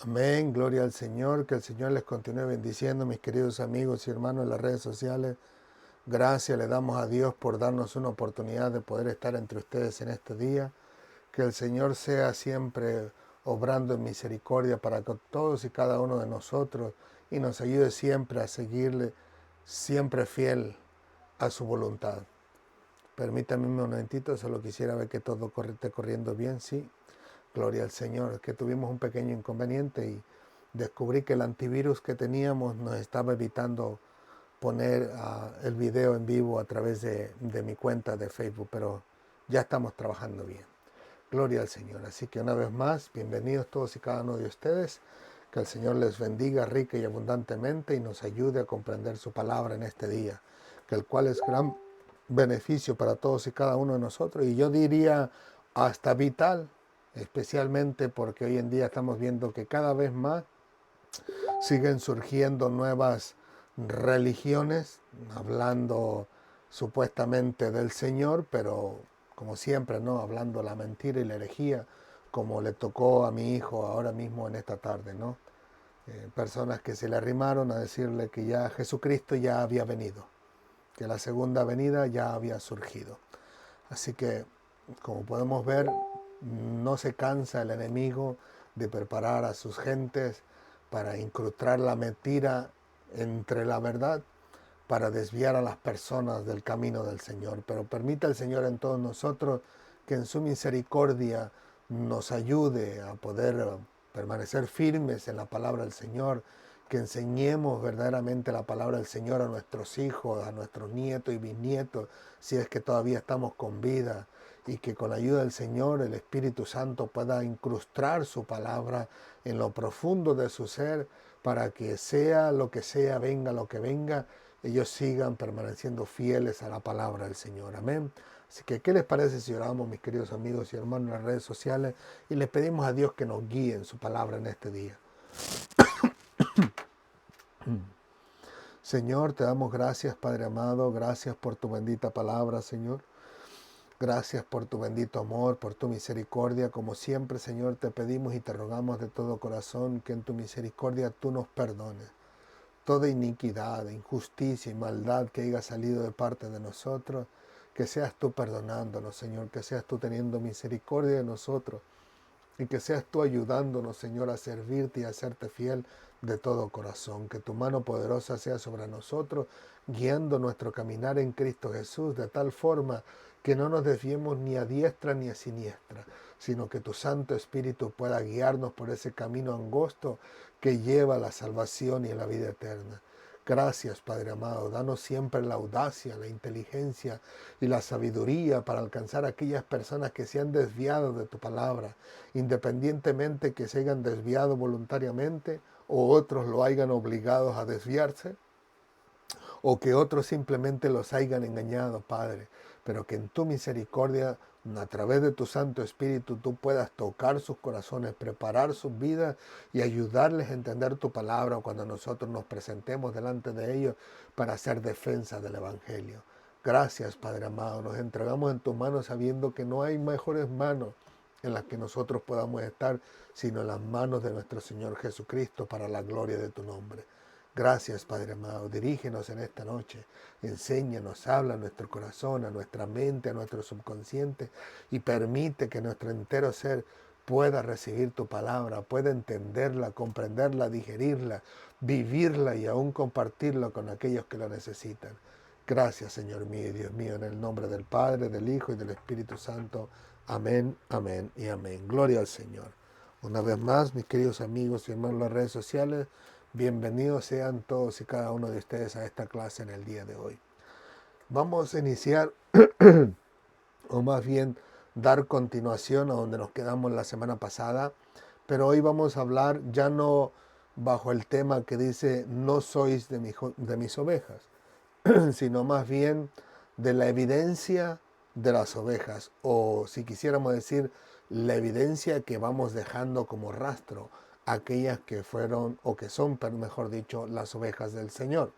Amén, gloria al Señor, que el Señor les continúe bendiciendo, mis queridos amigos y hermanos en las redes sociales. Gracias le damos a Dios por darnos una oportunidad de poder estar entre ustedes en este día. Que el Señor sea siempre obrando en misericordia para con todos y cada uno de nosotros y nos ayude siempre a seguirle, siempre fiel a su voluntad. Permítame un momentito, solo quisiera ver que todo esté corriendo bien, sí. Gloria al Señor, que tuvimos un pequeño inconveniente y descubrí que el antivirus que teníamos nos estaba evitando poner el video en vivo a través de mi cuenta de Facebook, pero ya estamos trabajando bien. Gloria al Señor. Así que una vez más, bienvenidos todos y cada uno de ustedes. Que el Señor les bendiga rica y abundantemente y nos ayude a comprender su palabra en este día, que el cual es gran beneficio para todos y cada uno de nosotros. Y yo diría hasta vital, especialmente porque hoy en día estamos viendo que cada vez más siguen surgiendo nuevas religiones, hablando supuestamente del Señor, pero como siempre, ¿no? Hablando la mentira y la herejía, como le tocó a mi hijo ahora mismo en esta tarde, ¿no? Personas que se le arrimaron a decirle que ya Jesucristo ya había venido, que la segunda venida ya había surgido. Así que, como podemos ver, no se cansa el enemigo de preparar a sus gentes para incrustar la mentira entre la verdad, para desviar a las personas del camino del Señor. Pero permita el Señor en todos nosotros que en su misericordia nos ayude a poder permanecer firmes en la palabra del Señor, que enseñemos verdaderamente la palabra del Señor a nuestros hijos, a nuestros nietos y bisnietos, si es que todavía estamos con vida, y que con la ayuda del Señor el Espíritu Santo pueda incrustar su palabra en lo profundo de su ser, para que sea lo que sea, venga lo que venga, ellos sigan permaneciendo fieles a la palabra del Señor. Amén. Así que, ¿qué les parece si oramos, mis queridos amigos y hermanos, en las redes sociales y les pedimos a Dios que nos guíe en su palabra en este día? Señor, te damos gracias, Padre amado, gracias por tu bendita palabra, Señor. Gracias por tu bendito amor, por tu misericordia. Como siempre, Señor, te pedimos y te rogamos de todo corazón que en tu misericordia tú nos perdones toda iniquidad, injusticia y maldad que haya salido de parte de nosotros, que seas tú perdonándonos, Señor, que seas tú teniendo misericordia de nosotros y que seas tú ayudándonos, Señor, a servirte y a serte fiel de todo corazón. Que tu mano poderosa sea sobre nosotros, guiando nuestro caminar en Cristo Jesús de tal forma que no nos desviemos ni a diestra ni a siniestra, sino que tu Santo Espíritu pueda guiarnos por ese camino angosto que lleva a la salvación y a la vida eterna. Gracias, Padre amado. Danos siempre la audacia, la inteligencia y la sabiduría para alcanzar a aquellas personas que se han desviado de tu palabra, independientemente que se hayan desviado voluntariamente o otros lo hayan obligados a desviarse, o que otros simplemente los hayan engañado, Padre, pero que en tu misericordia, a través de tu Santo Espíritu, tú puedas tocar sus corazones, preparar sus vidas y ayudarles a entender tu palabra cuando nosotros nos presentemos delante de ellos para hacer defensa del Evangelio. Gracias, Padre amado, nos entregamos en tus manos sabiendo que no hay mejores manos en las que nosotros podamos estar, sino en las manos de nuestro Señor Jesucristo para la gloria de tu nombre. Gracias, Padre amado. Dirígenos en esta noche. Enséñanos, habla a nuestro corazón, a nuestra mente, a nuestro subconsciente y permite que nuestro entero ser pueda recibir tu palabra, pueda entenderla, comprenderla, digerirla, vivirla y aún compartirla con aquellos que la necesitan. Gracias, Señor mío y Dios mío, en el nombre del Padre, del Hijo y del Espíritu Santo. Amén, amén y amén. Gloria al Señor. Una vez más, mis queridos amigos y hermanos en las redes sociales, bienvenidos sean todos y cada uno de ustedes a esta clase en el día de hoy. Vamos a iniciar, o más bien dar continuación a donde nos quedamos la semana pasada, pero hoy vamos a hablar ya no bajo el tema que dice no sois de mis ovejas, sino más bien de la evidencia de las ovejas, o si quisiéramos decir, la evidencia que vamos dejando como rastro, aquellas que fueron, o que son, pero mejor dicho, las ovejas del Señor.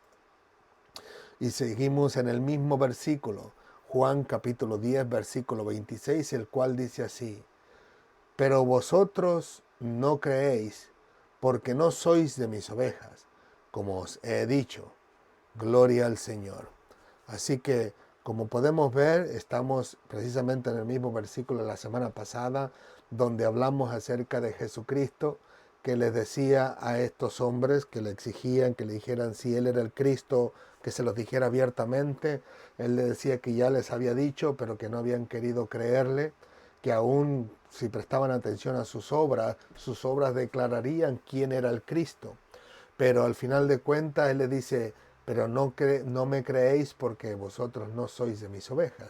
Y seguimos en el mismo versículo, Juan capítulo 10, versículo 26, el cual dice así: pero vosotros no creéis porque no sois de mis ovejas, como os he dicho. Gloria al Señor. Así que, como podemos ver, estamos precisamente en el mismo versículo de la semana pasada, donde hablamos acerca de Jesucristo, que les decía a estos hombres que le exigían que le dijeran si Él era el Cristo, que se los dijera abiertamente. Él les decía que ya les había dicho, pero que no habían querido creerle, que aún si prestaban atención a sus obras declararían quién era el Cristo. Pero al final de cuentas Él les dice, pero no me creéis porque vosotros no sois de mis ovejas.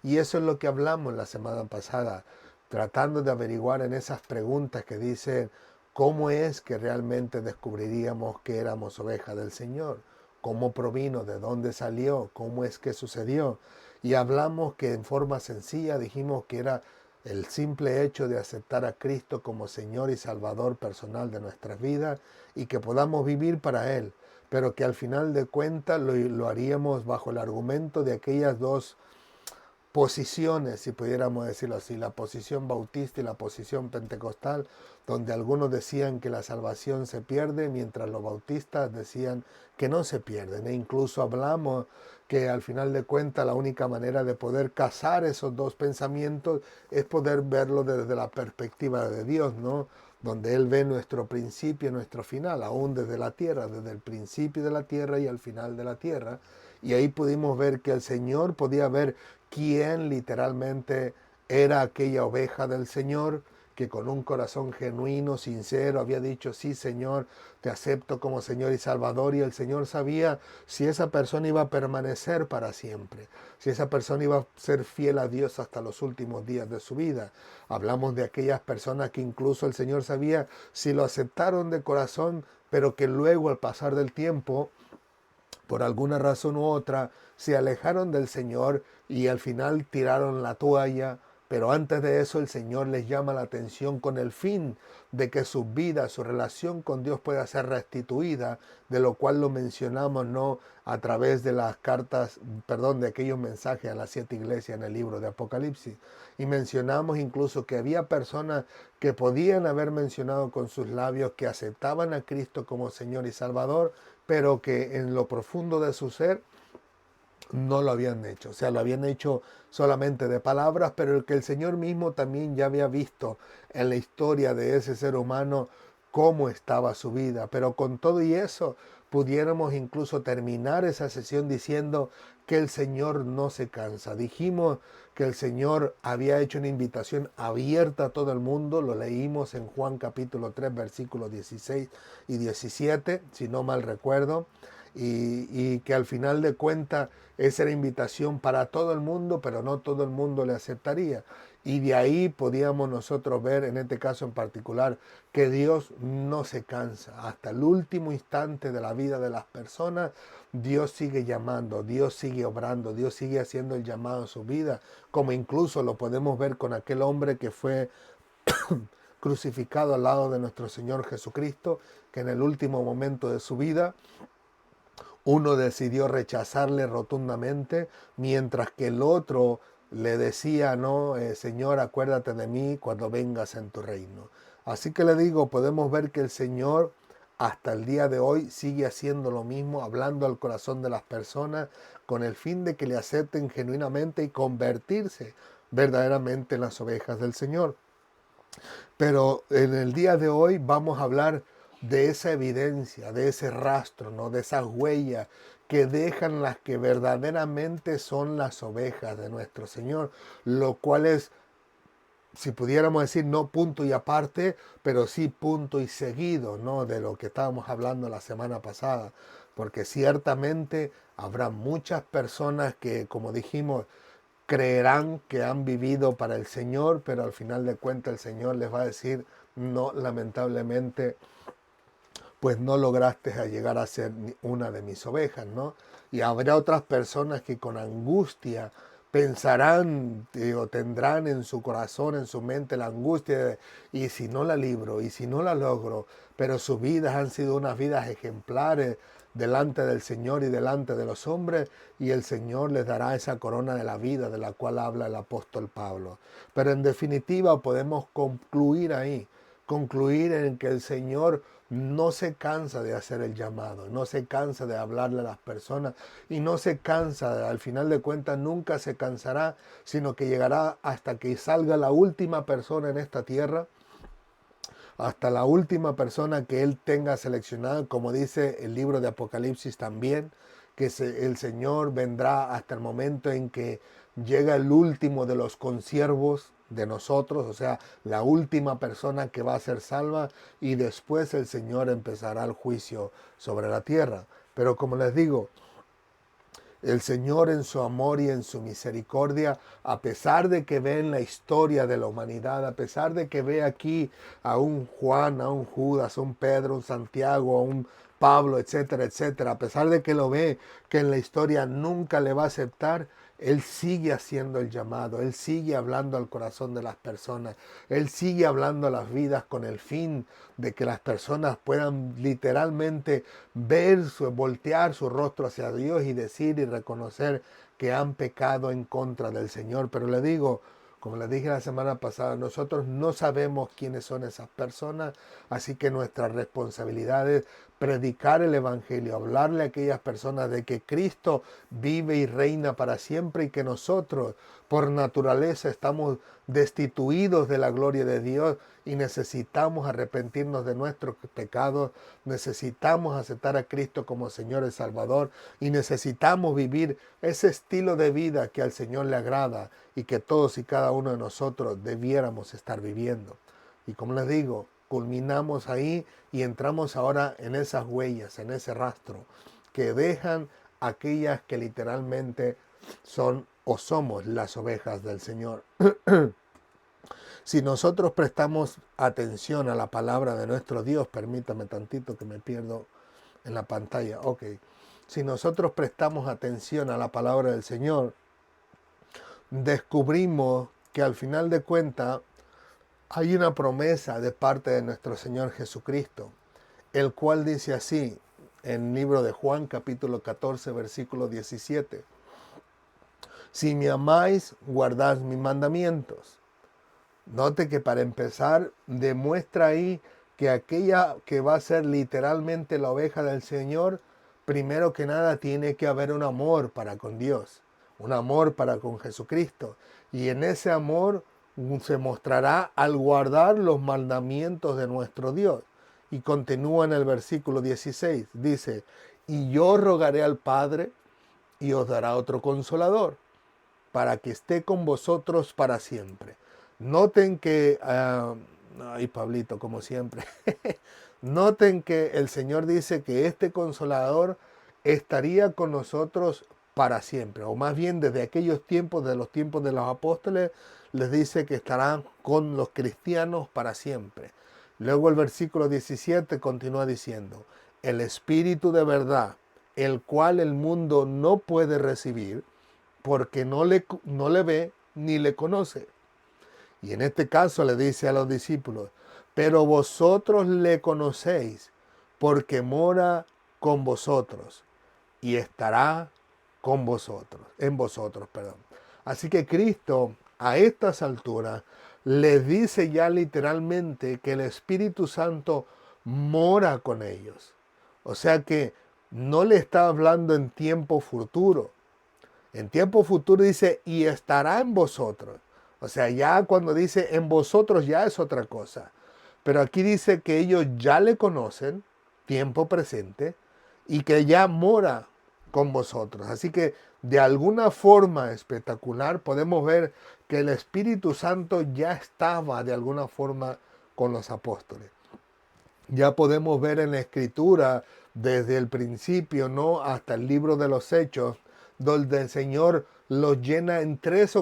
Y eso es lo que hablamos la semana pasada, tratando de averiguar en esas preguntas que dicen, ¿cómo es que realmente descubriríamos que éramos ovejas del Señor? ¿Cómo provino? ¿De dónde salió? ¿Cómo es que sucedió? Y hablamos que en forma sencilla dijimos que era el simple hecho de aceptar a Cristo como Señor y Salvador personal de nuestras vidas y que podamos vivir para Él, pero que al final de cuentas lo haríamos bajo el argumento de aquellas dos posiciones, si pudiéramos decirlo así, la posición bautista y la posición pentecostal, donde algunos decían que la salvación se pierde, mientras los bautistas decían que no se pierden. E incluso hablamos que al final de cuentas la única manera de poder casar esos dos pensamientos es poder verlo desde la perspectiva de Dios, ¿no? Donde Él ve nuestro principio y nuestro final, aún desde la tierra, desde el principio de la tierra y al final de la tierra. Y ahí pudimos ver que el Señor podía ver quién literalmente era aquella oveja del Señor, que con un corazón genuino, sincero, había dicho, sí Señor, te acepto como Señor y Salvador, y el Señor sabía si esa persona iba a permanecer para siempre, si esa persona iba a ser fiel a Dios hasta los últimos días de su vida. Hablamos de aquellas personas que incluso el Señor sabía si lo aceptaron de corazón, pero que luego al pasar del tiempo, por alguna razón u otra, se alejaron del Señor y al final tiraron la toalla, pero antes de eso el Señor les llama la atención con el fin de que su vida, su relación con Dios pueda ser restituida, de lo cual lo mencionamos, ¿no? A través de las cartas, perdón, de aquellos mensajes a las 7 iglesias en el libro de Apocalipsis. Y mencionamos incluso que había personas que podían haber mencionado con sus labios que aceptaban a Cristo como Señor y Salvador, pero que en lo profundo de su ser no lo habían hecho. O sea, lo habían hecho solamente de palabras, pero el que el Señor mismo también ya había visto en la historia de ese ser humano cómo estaba su vida. Pero con todo y eso, pudiéramos incluso terminar esa sesión diciendo que el Señor no se cansa. Dijimos que el Señor había hecho una invitación abierta a todo el mundo. Lo leímos en Juan capítulo 3, versículos 16 y 17, si no mal recuerdo. Y que al final de cuentas esa era invitación para todo el mundo, pero no todo el mundo le aceptaría. Y de ahí podíamos nosotros ver, en este caso en particular, que Dios no se cansa. Hasta el último instante de la vida de las personas, Dios sigue llamando, Dios sigue obrando, Dios sigue haciendo el llamado a su vida, como incluso lo podemos ver con aquel hombre que fue crucificado al lado de nuestro Señor Jesucristo, que en el último momento de su vida uno decidió rechazarle rotundamente, mientras que el otro le decía, no, Señor, acuérdate de mí cuando vengas en tu reino. Así que le digo, podemos ver que el Señor hasta el día de hoy sigue haciendo lo mismo, hablando al corazón de las personas con el fin de que le acepten genuinamente y convertirse verdaderamente en las ovejas del Señor. Pero en el día de hoy vamos a hablar de esa evidencia, de ese rastro, ¿no? De esas huellas que dejan las que verdaderamente son las ovejas de nuestro Señor, lo cual es, si pudiéramos decir, no punto y aparte, pero sí punto y seguido, ¿no? De lo que estábamos hablando la semana pasada, porque ciertamente habrá muchas personas que, como dijimos, creerán que han vivido para el Señor, pero al final de cuentas el Señor les va a decir, no, lamentablemente, pues no lograste llegar a ser una de mis ovejas, ¿no? Y habrá otras personas que con angustia pensarán o tendrán en su corazón, en su mente la angustia de, y si no la libro, y si no la logro, pero sus vidas han sido unas vidas ejemplares delante del Señor y delante de los hombres, y el Señor les dará esa corona de la vida de la cual habla el apóstol Pablo. Pero en definitiva podemos concluir ahí concluir en que el Señor no se cansa de hacer el llamado, no se cansa de hablarle a las personas y no se cansa, al final de cuentas nunca se cansará, sino que llegará hasta que salga la última persona en esta tierra, hasta la última persona que Él tenga seleccionada, como dice el libro de Apocalipsis también, que el Señor vendrá hasta el momento en que llega el último de los consiervos de nosotros, o sea, la última persona que va a ser salva, y después el Señor empezará el juicio sobre la tierra. Pero como les digo, el Señor en su amor y en su misericordia, a pesar de que ve en la historia de la humanidad, a pesar de que ve aquí a un Juan, a un Judas, a un Pedro, a un Santiago, a un Pablo, etcétera, etcétera, a pesar de que lo ve que en la historia nunca le va a aceptar, Él sigue haciendo el llamado, Él sigue hablando al corazón de las personas, Él sigue hablando a las vidas con el fin de que las personas puedan literalmente voltear su rostro hacia Dios y decir y reconocer que han pecado en contra del Señor. Pero le digo, como le dije la semana pasada, nosotros no sabemos quiénes son esas personas, así que nuestra responsabilidad es predicar el Evangelio, hablarle a aquellas personas de que Cristo vive y reina para siempre y que nosotros por naturaleza estamos destituidos de la gloria de Dios y necesitamos arrepentirnos de nuestros pecados, necesitamos aceptar a Cristo como Señor y Salvador y necesitamos vivir ese estilo de vida que al Señor le agrada y que todos y cada uno de nosotros debiéramos estar viviendo. Y como les digo, culminamos ahí y entramos ahora en esas huellas, en ese rastro que dejan aquellas que literalmente son o somos las ovejas del Señor. Si nosotros prestamos atención a la palabra de nuestro Dios, permítame tantito que me pierdo en la pantalla, ok. Si nosotros prestamos atención a la palabra del Señor, descubrimos que al final de cuentas hay una promesa de parte de nuestro Señor Jesucristo, el cual dice así en el libro de Juan capítulo 14 versículo 17. Si me amáis, guardad mis mandamientos. Note que para empezar demuestra ahí que aquella que va a ser literalmente la oveja del Señor, primero que nada tiene que haber un amor para con Dios, un amor para con Jesucristo. Y en ese amor se mostrará al guardar los mandamientos de nuestro Dios. Y continúa en el versículo 16, dice, y yo rogaré al Padre y os dará otro consolador, para que esté con vosotros para siempre. Noten que, ay Pablito, como siempre, noten que el Señor dice que este consolador estaría con nosotros para siempre, o más bien desde aquellos tiempos, de los tiempos de los apóstoles, les dice que estarán con los cristianos para siempre. Luego el versículo 17 continúa diciendo, el Espíritu de verdad, el cual el mundo no puede recibir, porque no le ve ni le conoce. Y en este caso le dice a los discípulos, pero vosotros le conocéis, porque mora con vosotros y estará con vosotros, en vosotros, perdón. Así que Cristo a estas alturas les dice ya literalmente que el Espíritu Santo mora con ellos. O sea que no le está hablando en tiempo futuro. En tiempo futuro dice, y estará en vosotros. O sea, ya cuando dice en vosotros ya es otra cosa. Pero aquí dice que ellos ya le conocen, tiempo presente, y que ya mora con vosotros. Así que de alguna forma espectacular podemos ver que el Espíritu Santo ya estaba de alguna forma con los apóstoles. Ya podemos ver en la Escritura desde el principio, ¿no?, hasta el libro de los Hechos, donde el Señor los llena en tres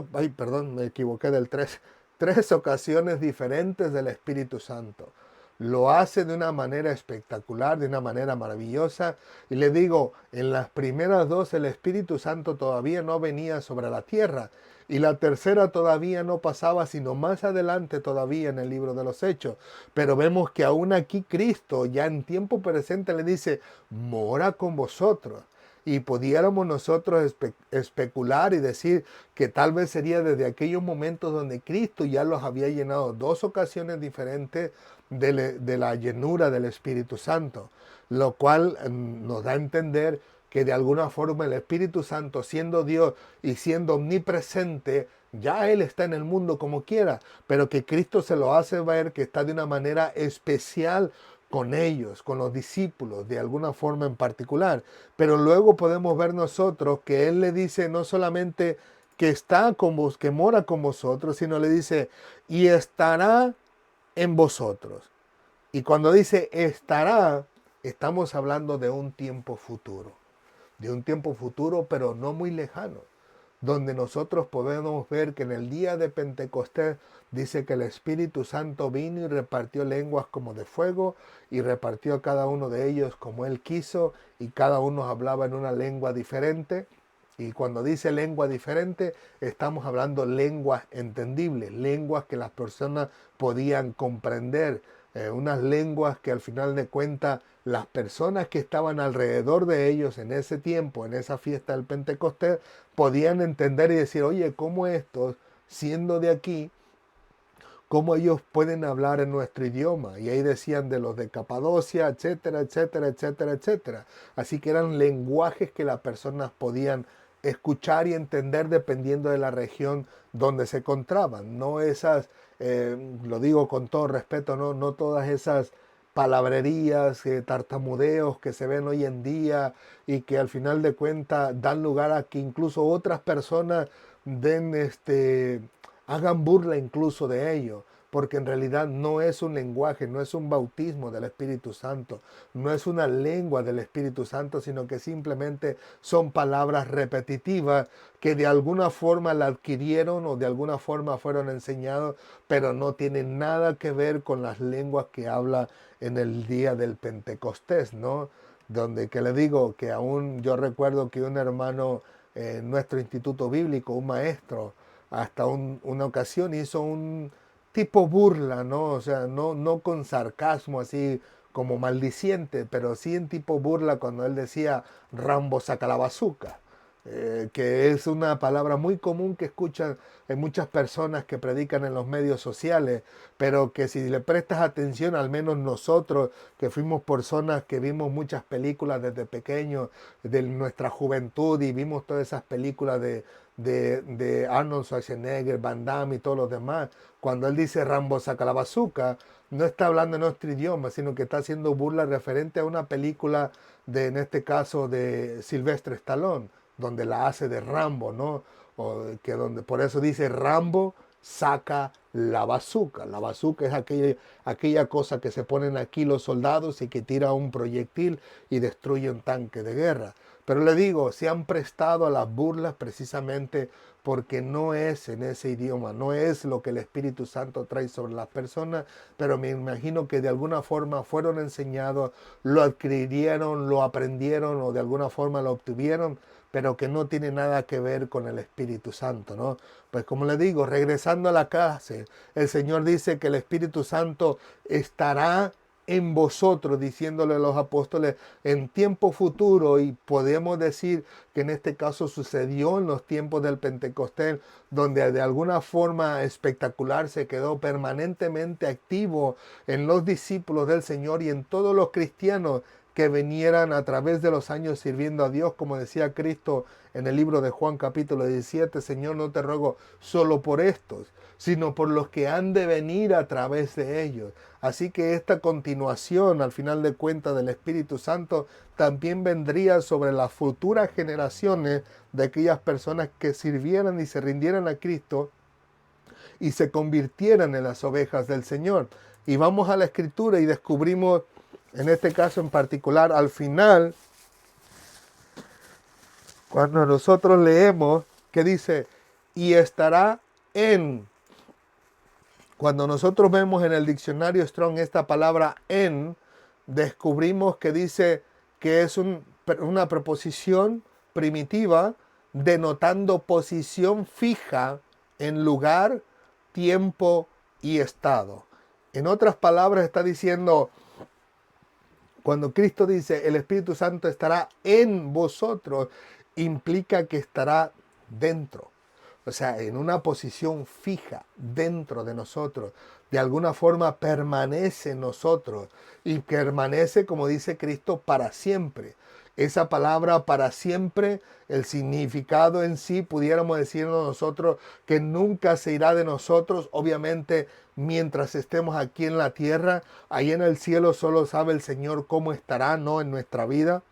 ocasiones diferentes del Espíritu Santo. Lo hace de una manera espectacular, de una manera maravillosa. Y le digo, en las primeras dos el Espíritu Santo todavía no venía sobre la tierra. Y la tercera todavía no pasaba, sino más adelante todavía en el libro de los Hechos. Pero vemos que aún aquí Cristo, ya en tiempo presente, le dice, mora con vosotros. y pudiéramos nosotros especular y decir que tal vez sería desde aquellos momentos donde Cristo ya los había llenado 2 ocasiones diferentes de la llenura del Espíritu Santo, lo cual nos da a entender que de alguna forma el Espíritu Santo, siendo Dios y siendo omnipresente, ya Él está en el mundo como quiera, pero que Cristo se lo hace ver que está de una manera especial con ellos, con los discípulos, de alguna forma en particular. Pero luego podemos ver nosotros que Él le dice no solamente que está con vos, que mora con vosotros, sino le dice, y estará en vosotros. Y cuando dice estará, estamos hablando de un tiempo futuro, pero no muy lejano, donde nosotros podemos ver que en el día de Pentecostés dice que el Espíritu Santo vino y repartió lenguas como de fuego y repartió a cada uno de ellos como Él quiso y cada uno hablaba en una lengua diferente. Y cuando dice lengua diferente, estamos hablando lenguas entendibles, lenguas que las personas podían comprender, unas lenguas que al final de cuentas las personas que estaban alrededor de ellos en ese tiempo, en esa fiesta del Pentecostés, podían entender y decir, oye, ¿cómo estos, siendo de aquí, cómo ellos pueden hablar en nuestro idioma? Y ahí decían de los de Capadocia, etcétera, etcétera, etcétera, etcétera. Así que eran lenguajes que las personas podían escuchar y entender dependiendo de la región donde se encontraban. No esas, lo digo con todo respeto, no todas esas palabrerías, tartamudeos que se ven hoy en día y que al final de cuentas dan lugar a que incluso otras personas den hagan burla incluso de ello, porque en realidad no es un lenguaje, no es un bautismo del Espíritu Santo, no es una lengua del Espíritu Santo, sino que simplemente son palabras repetitivas que de alguna forma la adquirieron o de alguna forma fueron enseñados, pero no tienen nada que ver con las lenguas que habla en el día del Pentecostés, ¿no? Donde que le digo que aún yo recuerdo que un hermano en nuestro instituto bíblico, un maestro, hasta una ocasión hizo un tipo burla, ¿no? O sea, no con sarcasmo así como maldiciente, pero sí en tipo burla cuando él decía Rambo saca la bazuca, que es una palabra muy común que escuchan en muchas personas que predican en los medios sociales, pero que si le prestas atención, al menos nosotros que fuimos personas que vimos muchas películas desde pequeños, de nuestra juventud y vimos todas esas películas de Arnold Schwarzenegger, Van Damme y todos los demás, cuando él dice Rambo saca la bazooka, no está hablando en nuestro idioma, sino que está haciendo burla referente a una película de, en este caso, de Sylvester Stallone, donde la hace de Rambo, ¿no? O que donde, por eso dice Rambo saca la bazooka. La bazooka es aquella cosa que se ponen aquí los soldados y que tira un proyectil y destruye un tanque de guerra. Pero le digo, se han prestado a las burlas precisamente porque no es en ese idioma, no es lo que el Espíritu Santo trae sobre las personas, pero me imagino que de alguna forma fueron enseñados, lo adquirieron, lo aprendieron o de alguna forma lo obtuvieron, pero que no tiene nada que ver con el Espíritu Santo, ¿no? Pues como le digo, regresando a la clase, el Señor dice que el Espíritu Santo estará en vosotros, diciéndole a los apóstoles en tiempo futuro, y podemos decir que en este caso sucedió en los tiempos del Pentecostés, donde de alguna forma espectacular se quedó permanentemente activo en los discípulos del Señor y en todos los cristianos que vinieran a través de los años sirviendo a Dios, como decía Cristo en el libro de Juan capítulo 17, Señor, no te ruego solo por estos, sino por los que han de venir a través de ellos. Así que esta continuación, al final de cuentas, del Espíritu Santo también vendría sobre las futuras generaciones de aquellas personas que sirvieran y se rindieran a Cristo y se convirtieran en las ovejas del Señor. Y vamos a la Escritura y descubrimos, en este caso en particular, al final, cuando nosotros leemos que dice, y estará en. Cuando nosotros vemos en el diccionario Strong esta palabra en, descubrimos que dice que es una preposición primitiva denotando posición fija en lugar, tiempo y estado. En otras palabras está diciendo, Cuando Cristo dice el Espíritu Santo estará en vosotros, implica que estará dentro. O sea, en una posición fija dentro de nosotros. De alguna forma permanece en nosotros y permanece, como dice Cristo, para siempre. Esa palabra para siempre, el significado en sí, pudiéramos decirnos nosotros que nunca se irá de nosotros. Obviamente, mientras estemos aquí en la tierra, ahí en el cielo solo sabe el Señor cómo estará, ¿no? En nuestra vida.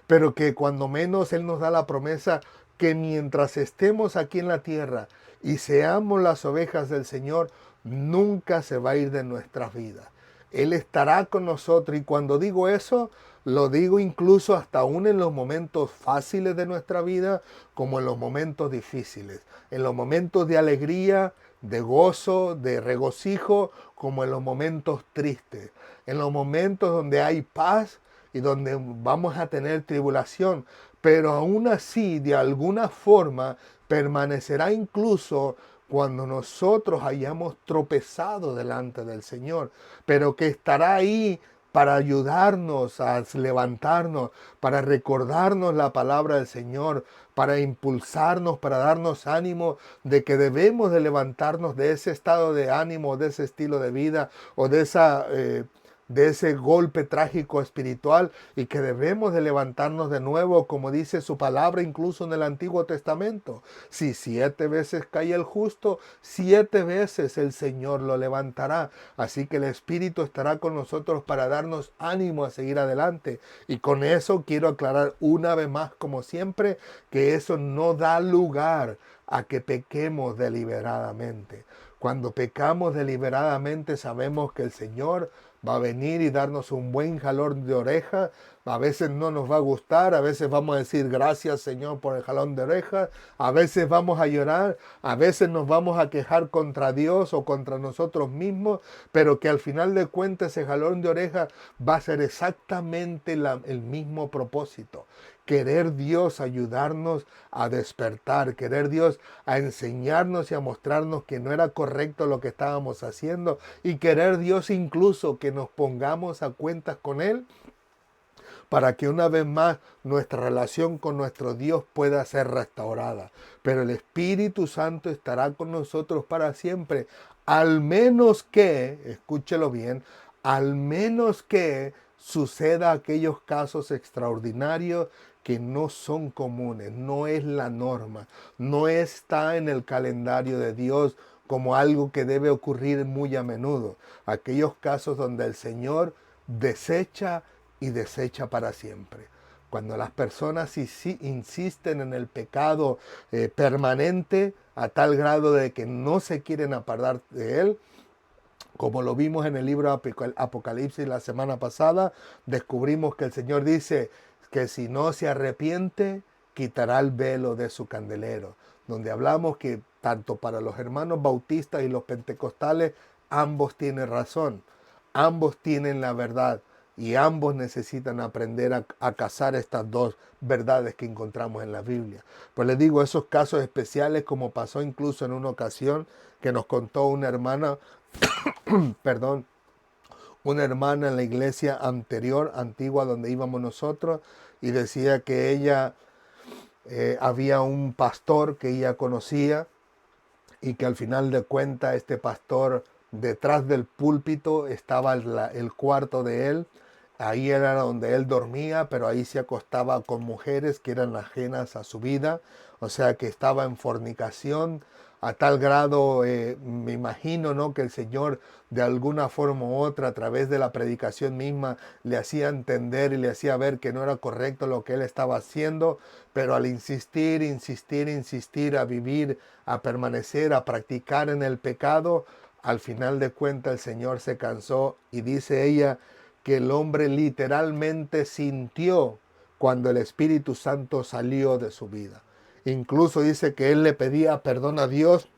Pero que cuando menos Él nos da la promesa que mientras estemos aquí en la tierra y seamos las ovejas del Señor, nunca se va a ir de nuestras vidas. Él estará con nosotros, y cuando digo eso, lo digo incluso hasta aún en los momentos fáciles de nuestra vida, como en los momentos difíciles, en los momentos de alegría, de gozo, de regocijo, como en los momentos tristes, en los momentos donde hay paz y donde vamos a tener tribulación, pero aún así, de alguna forma, permanecerá incluso cuando nosotros hayamos tropezado delante del Señor, pero que estará ahí para ayudarnos a levantarnos, para recordarnos la palabra del Señor, para impulsarnos, para darnos ánimo de que debemos de levantarnos de ese estado de ánimo, de ese estilo de vida o de ese golpe trágico espiritual, y que debemos de levantarnos de nuevo, como dice su palabra incluso en el Antiguo Testamento. Si 7 veces cae el justo, 7 veces el Señor lo levantará. Así que el Espíritu estará con nosotros para darnos ánimo a seguir adelante. Y con eso quiero aclarar una vez más, como siempre, que eso no da lugar a que pequemos deliberadamente. Cuando pecamos deliberadamente, sabemos que el Señor va a venir y darnos un buen jalón de oreja. A veces no nos va a gustar, a veces vamos a decir gracias, Señor, por el jalón de oreja, a veces vamos a llorar, a veces nos vamos a quejar contra Dios o contra nosotros mismos, pero que al final de cuentas ese jalón de oreja va a ser exactamente el mismo propósito. Querer Dios ayudarnos a despertar, querer Dios a enseñarnos y a mostrarnos que no era correcto lo que estábamos haciendo, y querer Dios incluso que nos pongamos a cuentas con Él, para que una vez más nuestra relación con nuestro Dios pueda ser restaurada. Pero el Espíritu Santo estará con nosotros para siempre, al menos que, escúchelo bien, al menos que suceda aquellos casos extraordinarios que no son comunes, no es la norma, no está en el calendario de Dios como algo que debe ocurrir muy a menudo. Aquellos casos donde el Señor desecha y desecha para siempre. Cuando las personas insisten en el pecado permanente a tal grado de que no se quieren apartar de él, como lo vimos en el libro Apocalipsis la semana pasada, descubrimos que el Señor dice que si no se arrepiente, quitará el velo de su candelero, donde hablamos que tanto para los hermanos bautistas y los pentecostales, ambos tienen razón, ambos tienen la verdad, y ambos necesitan aprender a cazar estas dos verdades que encontramos en la Biblia. Pues les digo, esos casos especiales, como pasó incluso en una ocasión que nos contó una hermana, perdón, una hermana en la iglesia antigua donde íbamos nosotros, y decía que ella había un pastor que ella conocía, y que al final de cuentas este pastor, detrás del púlpito estaba el cuarto de él. Ahí era donde él dormía, pero ahí se acostaba con mujeres que eran ajenas a su vida, o sea que estaba en fornicación a tal grado, me imagino, ¿no?, que el Señor de alguna forma u otra, a través de la predicación misma, le hacía entender y le hacía ver que no era correcto lo que él estaba haciendo, pero al insistir, insistir, insistir, a vivir, a permanecer, a practicar en el pecado, al final de cuentas el Señor se cansó, y dice ella que el hombre literalmente sintió cuando el Espíritu Santo salió de su vida. Incluso dice que él le pedía perdón a Dios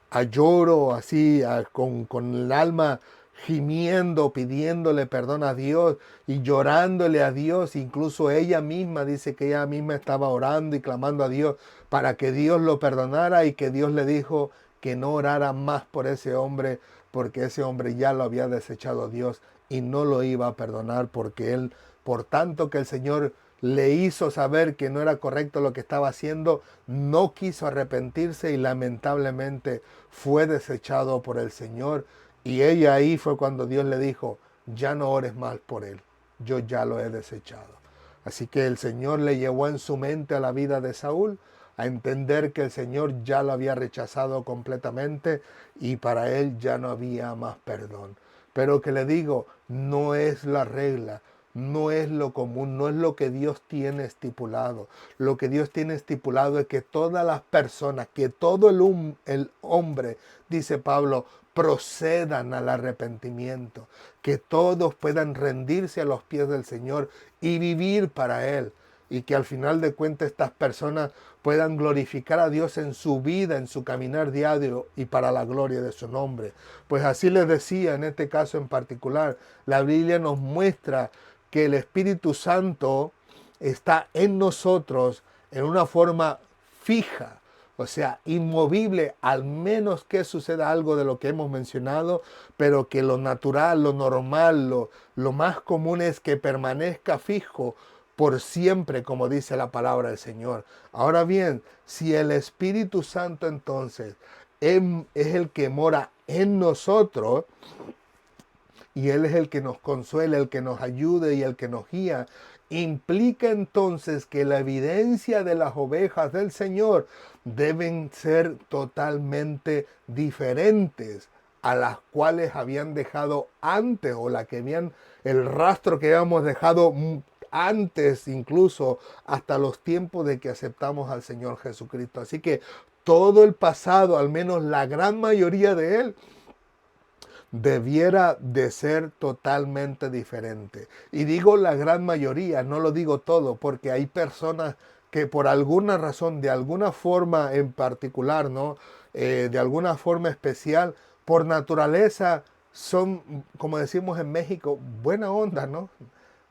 a lloro, así, con el alma gimiendo, pidiéndole perdón a Dios y llorándole a Dios. Incluso ella misma dice que ella misma estaba orando y clamando a Dios para que Dios lo perdonara, y que Dios le dijo que no orara más por ese hombre, porque ese hombre ya lo había desechado a Dios y no lo iba a perdonar porque él, por tanto que el Señor le hizo saber que no era correcto lo que estaba haciendo, no quiso arrepentirse y lamentablemente fue desechado por el Señor. Y ella ahí fue cuando Dios le dijo, ya no ores más por él, yo ya lo he desechado. Así que el Señor le llevó en su mente a la vida de Saúl, a entender que el Señor ya lo había rechazado completamente y para él ya no había más perdón. Pero que le digo, no es la regla, no es lo común, no es lo que Dios tiene estipulado. Lo que Dios tiene estipulado es que todas las personas, que todo el hombre, dice Pablo, procedan al arrepentimiento, que todos puedan rendirse a los pies del Señor y vivir para Él. Y que al final de cuentas estas personas puedan glorificar a Dios en su vida, en su caminar diario y para la gloria de su nombre. Pues así les decía, en este caso en particular, la Biblia nos muestra que el Espíritu Santo está en nosotros en una forma fija, o sea, inmovible, al menos que suceda algo de lo que hemos mencionado, pero que lo natural, lo normal, lo más común es que permanezca fijo por siempre, como dice la palabra del Señor. Ahora bien, si el Espíritu Santo entonces es el que mora en nosotros, y Él es el que nos consuela, el que nos ayude y el que nos guía, implica entonces que la evidencia de las ovejas del Señor deben ser totalmente diferentes a las cuales habían dejado antes o la que habían, el rastro que habíamos dejado antes, incluso hasta los tiempos de que aceptamos al Señor Jesucristo. Así que todo el pasado, al menos la gran mayoría de él, debiera de ser totalmente diferente. Y digo la gran mayoría, no lo digo todo, porque hay personas que por alguna razón, de alguna forma en particular, ¿no? De alguna forma especial, por naturaleza son, como decimos en México, buena onda, ¿no?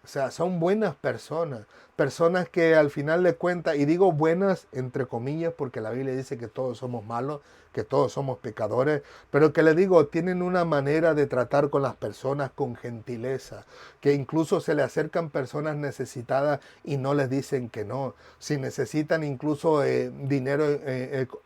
O sea, son buenas personas, personas que al final de cuentas, y digo buenas entre comillas porque la Biblia dice que todos somos malos, que todos somos pecadores, pero que le digo, tienen una manera de tratar con las personas con gentileza, que incluso se le acercan personas necesitadas y no les dicen que no. Si necesitan incluso dinero,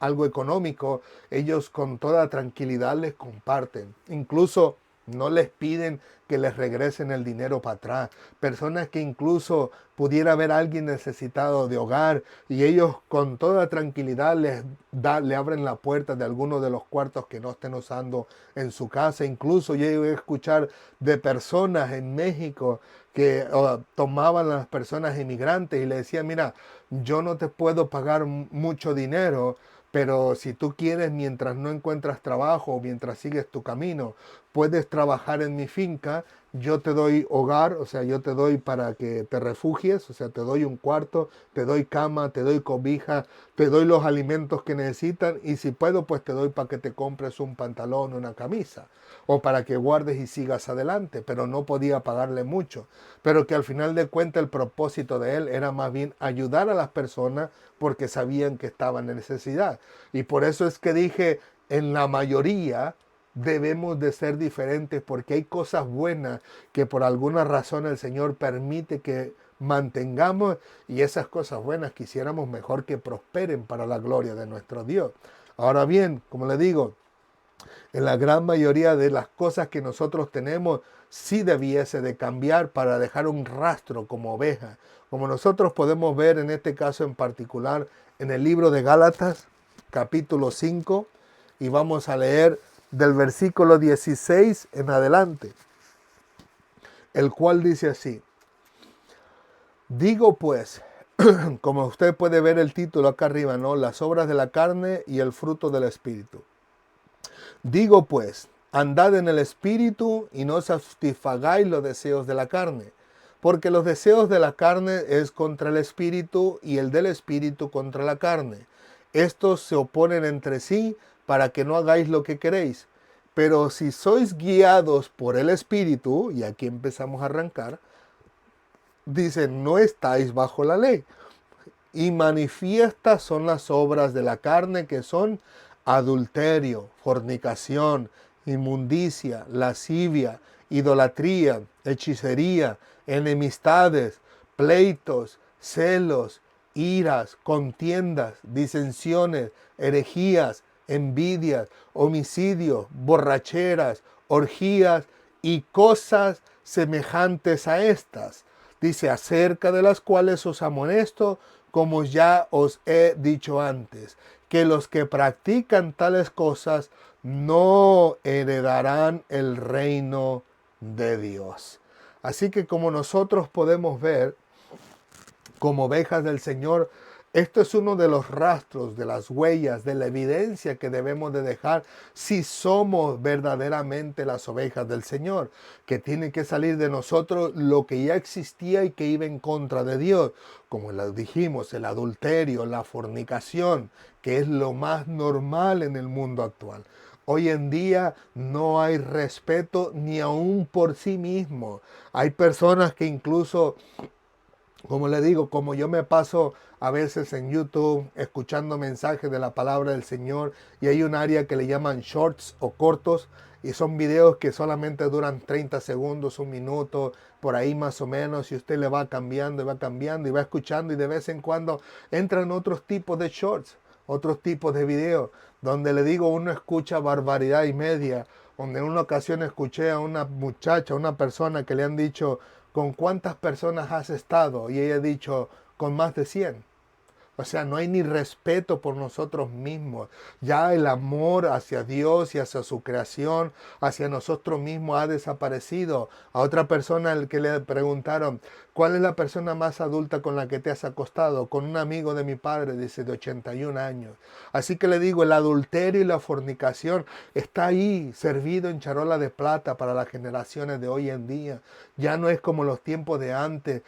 algo económico, ellos con toda tranquilidad les comparten. Incluso no les piden que les regresen el dinero para atrás. Personas que incluso pudiera haber alguien necesitado de hogar y ellos con toda tranquilidad le abren la puerta de alguno de los cuartos que no estén usando en su casa. Incluso yo llegué a escuchar de personas en México que tomaban a las personas inmigrantes y le decían, mira, yo no te puedo pagar mucho dinero, pero si tú quieres, mientras no encuentras trabajo o mientras sigues tu camino, puedes trabajar en mi finca, yo te doy hogar, o sea, yo te doy para que te refugies, o sea, te doy un cuarto, te doy cama, te doy cobija, te doy los alimentos que necesitan y si puedo, pues te doy para que te compres un pantalón, una camisa o para que guardes y sigas adelante, pero no podía pagarle mucho, pero que al final de cuentas el propósito de él era más bien ayudar a las personas porque sabían que estaban en necesidad. Y por eso es que dije, en la mayoría debemos de ser diferentes porque hay cosas buenas que por alguna razón el Señor permite que mantengamos y esas cosas buenas quisiéramos mejor que prosperen para la gloria de nuestro Dios. Ahora bien, como le digo, en la gran mayoría de las cosas que nosotros tenemos sí debiese de cambiar para dejar un rastro como oveja, como nosotros podemos ver en este caso en particular en el libro de Gálatas capítulo 5 y vamos a leer del versículo 16 en adelante, el cual dice así: digo pues, como usted puede ver el título acá arriba, ¿no? Las obras de la carne y el fruto del espíritu. Digo pues, andad en el espíritu y no satisfagáis los deseos de la carne, porque los deseos de la carne es contra el espíritu y el del espíritu contra la carne. Estos se oponen entre sí para que no hagáis lo que queréis. Pero si sois guiados por el espíritu, y aquí empezamos a arrancar, dice, no estáis bajo la ley. Y manifiestas son las obras de la carne, que son adulterio, fornicación, inmundicia, lascivia, idolatría, hechicería, enemistades, pleitos, celos, iras, contiendas, disensiones, herejías, envidias, homicidios, borracheras, orgías y cosas semejantes a estas. Dice, acerca de las cuales os amonesto, como ya os he dicho antes, que los que practican tales cosas no heredarán el reino de Dios. Así que como nosotros podemos ver, como ovejas del Señor, esto es uno de los rastros, de las huellas, de la evidencia que debemos de dejar si somos verdaderamente las ovejas del Señor, que tiene que salir de nosotros lo que ya existía y que iba en contra de Dios, como les dijimos, el adulterio, la fornicación, que es lo más normal en el mundo actual. Hoy en día no hay respeto ni aún por sí mismo. Hay personas que incluso, como le digo, como yo me paso a veces en YouTube escuchando mensajes de la palabra del Señor, y hay un área que le llaman shorts o cortos, y son videos que solamente duran 30 segundos, un minuto, por ahí más o menos, y usted le va cambiando y va escuchando, y de vez en cuando entran otros tipos de shorts, otros tipos de videos, donde le digo, uno escucha barbaridad y media, donde en una ocasión escuché a una muchacha, a una persona que le han dicho, ¿con cuántas personas has estado? Y ella ha dicho, con más de 100. O sea, no hay ni respeto por nosotros mismos. Ya el amor hacia Dios y hacia su creación, hacia nosotros mismos ha desaparecido. A otra persona al que le preguntaron, ¿cuál es la persona más adulta con la que te has acostado? Con un amigo de mi padre, dice, de 81 años. Así que le digo, el adulterio y la fornicación está ahí, servido en charola de plata para las generaciones de hoy en día. Ya no es como los tiempos de antes,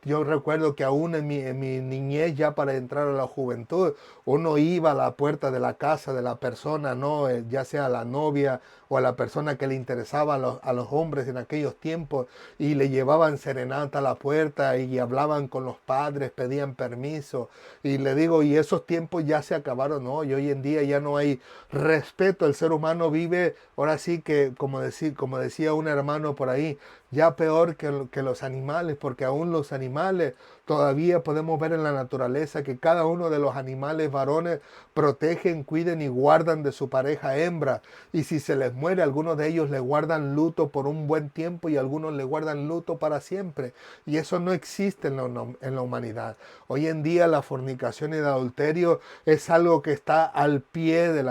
yo recuerdo que aún en mi niñez, ya para entrar a la juventud, uno iba a la puerta de la casa de la persona, ¿no? Ya sea a la novia o a la persona que le interesaba a los hombres en aquellos tiempos, y le llevaban serenata a la puerta y hablaban con los padres, pedían permiso. Y le digo, y esos tiempos ya se acabaron, ¿no? Y hoy en día ya no hay respeto. El ser humano vive, ahora sí que, como decía un hermano por ahí, ya peor que los animales, porque aún los animales todavía podemos ver en la naturaleza que cada uno de los animales varones protegen, cuiden y guardan de su pareja hembra. Y si se les muere, algunos de ellos le guardan luto por un buen tiempo y algunos le guardan luto para siempre. Y eso no existe en la humanidad. Hoy en día la fornicación y el adulterio es algo que está al pie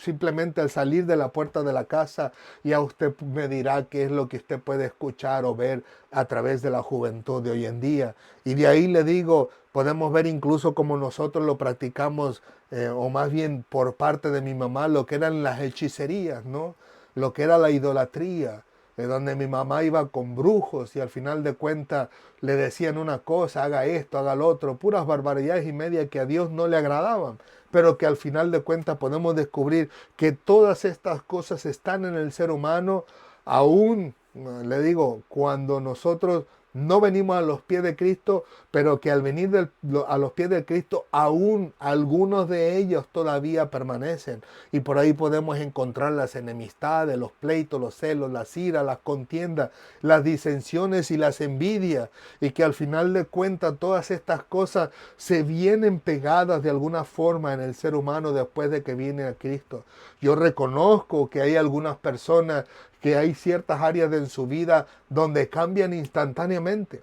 simplemente al salir de la puerta de la casa, ya usted me dirá qué es lo que usted puede escuchar o ver a través de la juventud de hoy en día. Y de ahí le digo, podemos ver incluso como nosotros lo practicamos, o más bien por parte de mi mamá, lo que eran las hechicerías, ¿no? Lo que era la idolatría, donde mi mamá iba con brujos y al final de cuentas le decían una cosa, haga esto, haga lo otro, puras barbaridades y media que a Dios no le agradaban, pero que al final de cuentas podemos descubrir que todas estas cosas están en el ser humano, aún, le digo, cuando nosotros no venimos a los pies de Cristo, pero que al venir a los pies de Cristo, aún algunos de ellos todavía permanecen. Y por ahí podemos encontrar las enemistades, los pleitos, los celos, las iras, las contiendas, las disensiones y las envidias. Y que al final de cuentas todas estas cosas se vienen pegadas de alguna forma en el ser humano después de que viene a Cristo. Yo reconozco que hay algunas personas, que hay ciertas áreas en su vida donde cambian instantáneamente,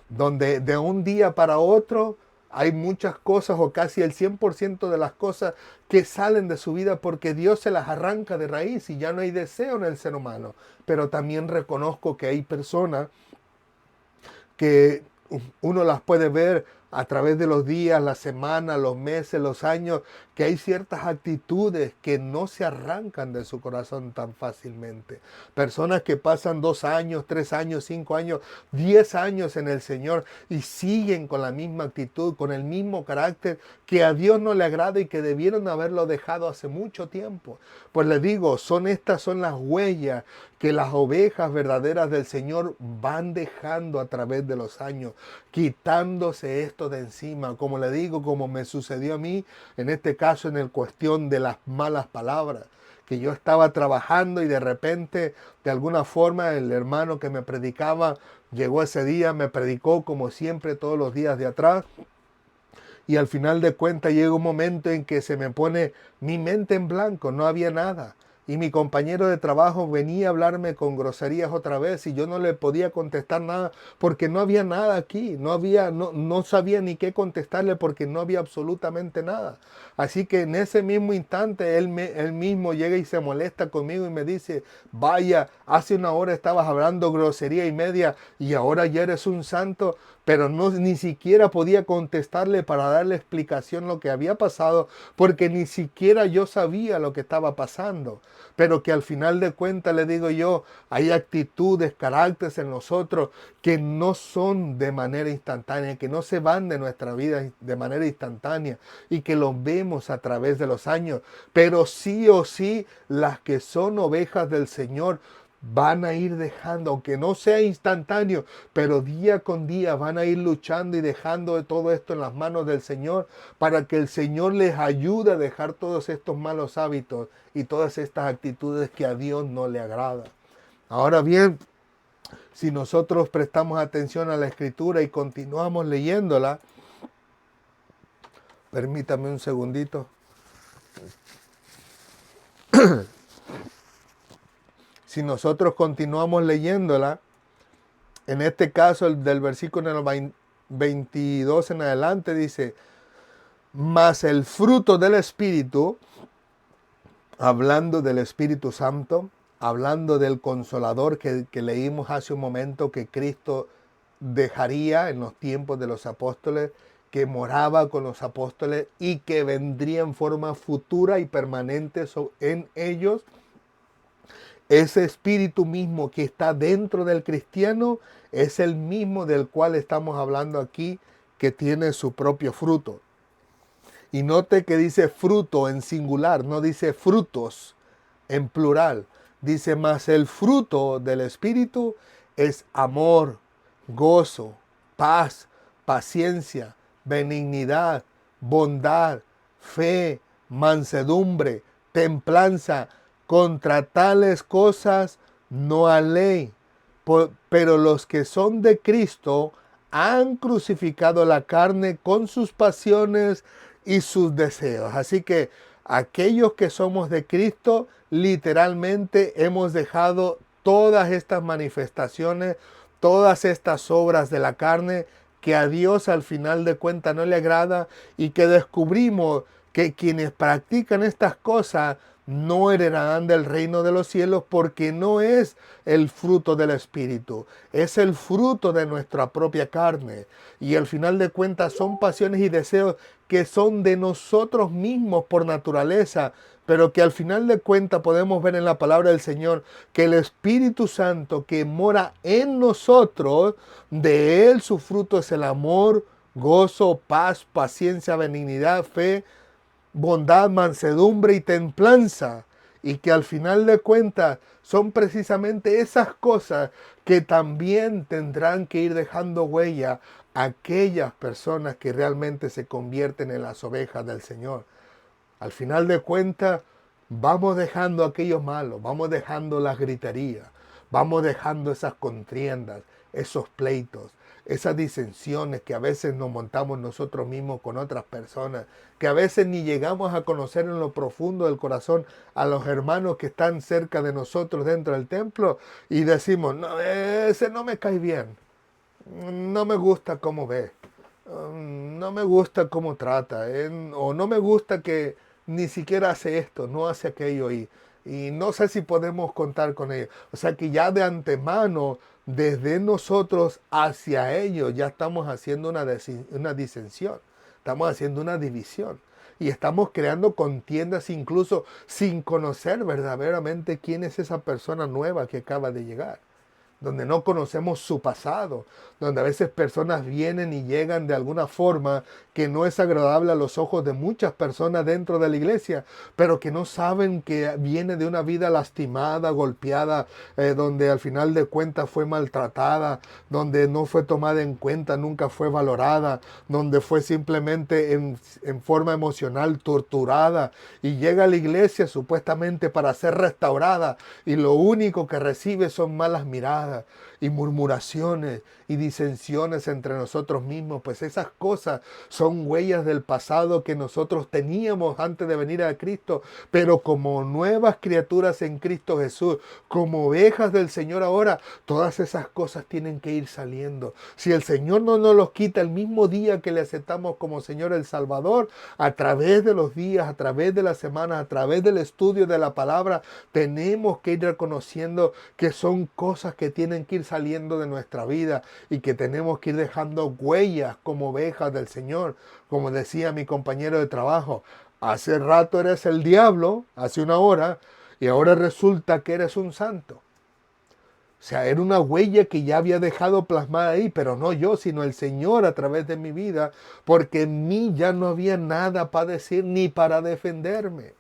donde de un día para otro hay muchas cosas o casi el 100% de las cosas que salen de su vida porque Dios se las arranca de raíz y ya no hay deseo en el ser humano. Pero también reconozco que hay personas que uno las puede ver a través de los días, las semanas, los meses, los años, que hay ciertas actitudes que no se arrancan de su corazón tan fácilmente. Personas que pasan 2 años, 3 años, 5 años, 10 años en el Señor y siguen con la misma actitud, con el mismo carácter que a Dios no le agrada y que debieron haberlo dejado hace mucho tiempo. Pues les digo, estas son las huellas que las ovejas verdaderas del Señor van dejando a través de los años, quitándose esto de encima, como le digo, como me sucedió a mí, en este caso en el cuestión de las malas palabras, que yo estaba trabajando y de repente, de alguna forma, el hermano que me predicaba llegó ese día, me predicó como siempre todos los días de atrás. Y al final de cuentas llega un momento en que se me pone mi mente en blanco, no había nada. Y mi compañero de trabajo venía a hablarme con groserías otra vez y yo no le podía contestar nada porque no había nada aquí, no sabía ni qué contestarle porque no había absolutamente nada. Así que en ese mismo instante él mismo llega y se molesta conmigo y me dice, vaya, hace una hora estabas hablando grosería y media y ahora ya eres un santo, pero no, ni siquiera podía contestarle para darle explicación lo que había pasado, porque ni siquiera yo sabía lo que estaba pasando. Pero que al final de cuentas le digo yo, hay actitudes, caracteres en nosotros que no son de manera instantánea, que no se van de nuestra vida de manera instantánea y que los vemos a través de los años. Pero sí o sí, las que son ovejas del Señor van a ir dejando, aunque no sea instantáneo, pero día con día van a ir luchando y dejando de todo esto en las manos del Señor para que el Señor les ayude a dejar todos estos malos hábitos y todas estas actitudes que a Dios no le agrada. Ahora bien, si nosotros prestamos atención a la Escritura y continuamos leyéndola, permítame un segundito. Si nosotros continuamos leyéndola, en este caso el del versículo 22 en adelante dice, mas el fruto del Espíritu, hablando del Espíritu Santo, hablando del Consolador que leímos hace un momento que Cristo dejaría en los tiempos de los apóstoles, que moraba con los apóstoles y que vendría en forma futura y permanente en ellos. Ese espíritu mismo que está dentro del cristiano es el mismo del cual estamos hablando aquí, que tiene su propio fruto. Y note que dice fruto en singular, no dice frutos en plural. Dice, más el fruto del Espíritu es amor, gozo, paz, paciencia, benignidad, bondad, fe, mansedumbre, templanza. Contra tales cosas no hay ley. Pero los que son de Cristo han crucificado la carne con sus pasiones y sus deseos. Así que aquellos que somos de Cristo, literalmente hemos dejado todas estas manifestaciones, todas estas obras de la carne que a Dios al final de cuentas no le agrada, y que descubrimos que quienes practican estas cosas no heredarán del reino de los cielos, porque no es el fruto del Espíritu, es el fruto de nuestra propia carne. Y al final de cuentas son pasiones y deseos que son de nosotros mismos por naturaleza, pero que al final de cuentas podemos ver en la palabra del Señor que el Espíritu Santo que mora en nosotros, de Él su fruto es el amor, gozo, paz, paciencia, benignidad, fe, bondad, mansedumbre y templanza. Y que al final de cuentas son precisamente esas cosas que también tendrán que ir dejando huella a aquellas personas que realmente se convierten en las ovejas del Señor. Al final de cuentas, vamos dejando aquellos malos, vamos dejando las griterías, vamos dejando esas contiendas, esos pleitos, esas disensiones que a veces nos montamos nosotros mismos con otras personas, que a veces ni llegamos a conocer en lo profundo del corazón a los hermanos que están cerca de nosotros dentro del templo, y decimos, no, ese no me cae bien, no me gusta cómo ve, no me gusta cómo trata, o no me gusta que ni siquiera hace esto, no hace aquello, y no sé si podemos contar con ello. O sea que ya de antemano, desde nosotros hacia ellos, ya estamos haciendo una disensión, estamos haciendo una división. Y estamos creando contiendas incluso sin conocer verdaderamente quién es esa persona nueva que acaba de llegar. donde no conocemos su pasado, donde a veces personas vienen y llegan de alguna forma que no es agradable a los ojos de muchas personas dentro de la iglesia, pero que no saben que viene de una vida lastimada, golpeada, donde al final de cuentas fue maltratada, donde no fue tomada en cuenta, nunca fue valorada, donde fue simplemente en forma emocional torturada y llega a la iglesia supuestamente para ser restaurada y lo único que recibe son malas miradas y murmuraciones y disensiones entre nosotros mismos, pues esas cosas son huellas del pasado que nosotros teníamos antes de venir a Cristo, pero como nuevas criaturas en Cristo Jesús, como ovejas del Señor ahora, todas esas cosas tienen que ir saliendo. Si el Señor no nos los quita el mismo día que le aceptamos como Señor el Salvador, a través de los días, a través de las semanas, a través del estudio de la palabra, tenemos que ir reconociendo que son cosas que tienen que ir saliendo de nuestra vida y que tenemos que ir dejando huellas como ovejas del Señor. Como decía mi compañero de trabajo, hace rato eres el diablo, hace una hora, y ahora resulta que eres un santo. O sea, era una huella que ya había dejado plasmada ahí, pero no yo, sino el Señor a través de mi vida, porque en mí ya no había nada para decir ni para defenderme.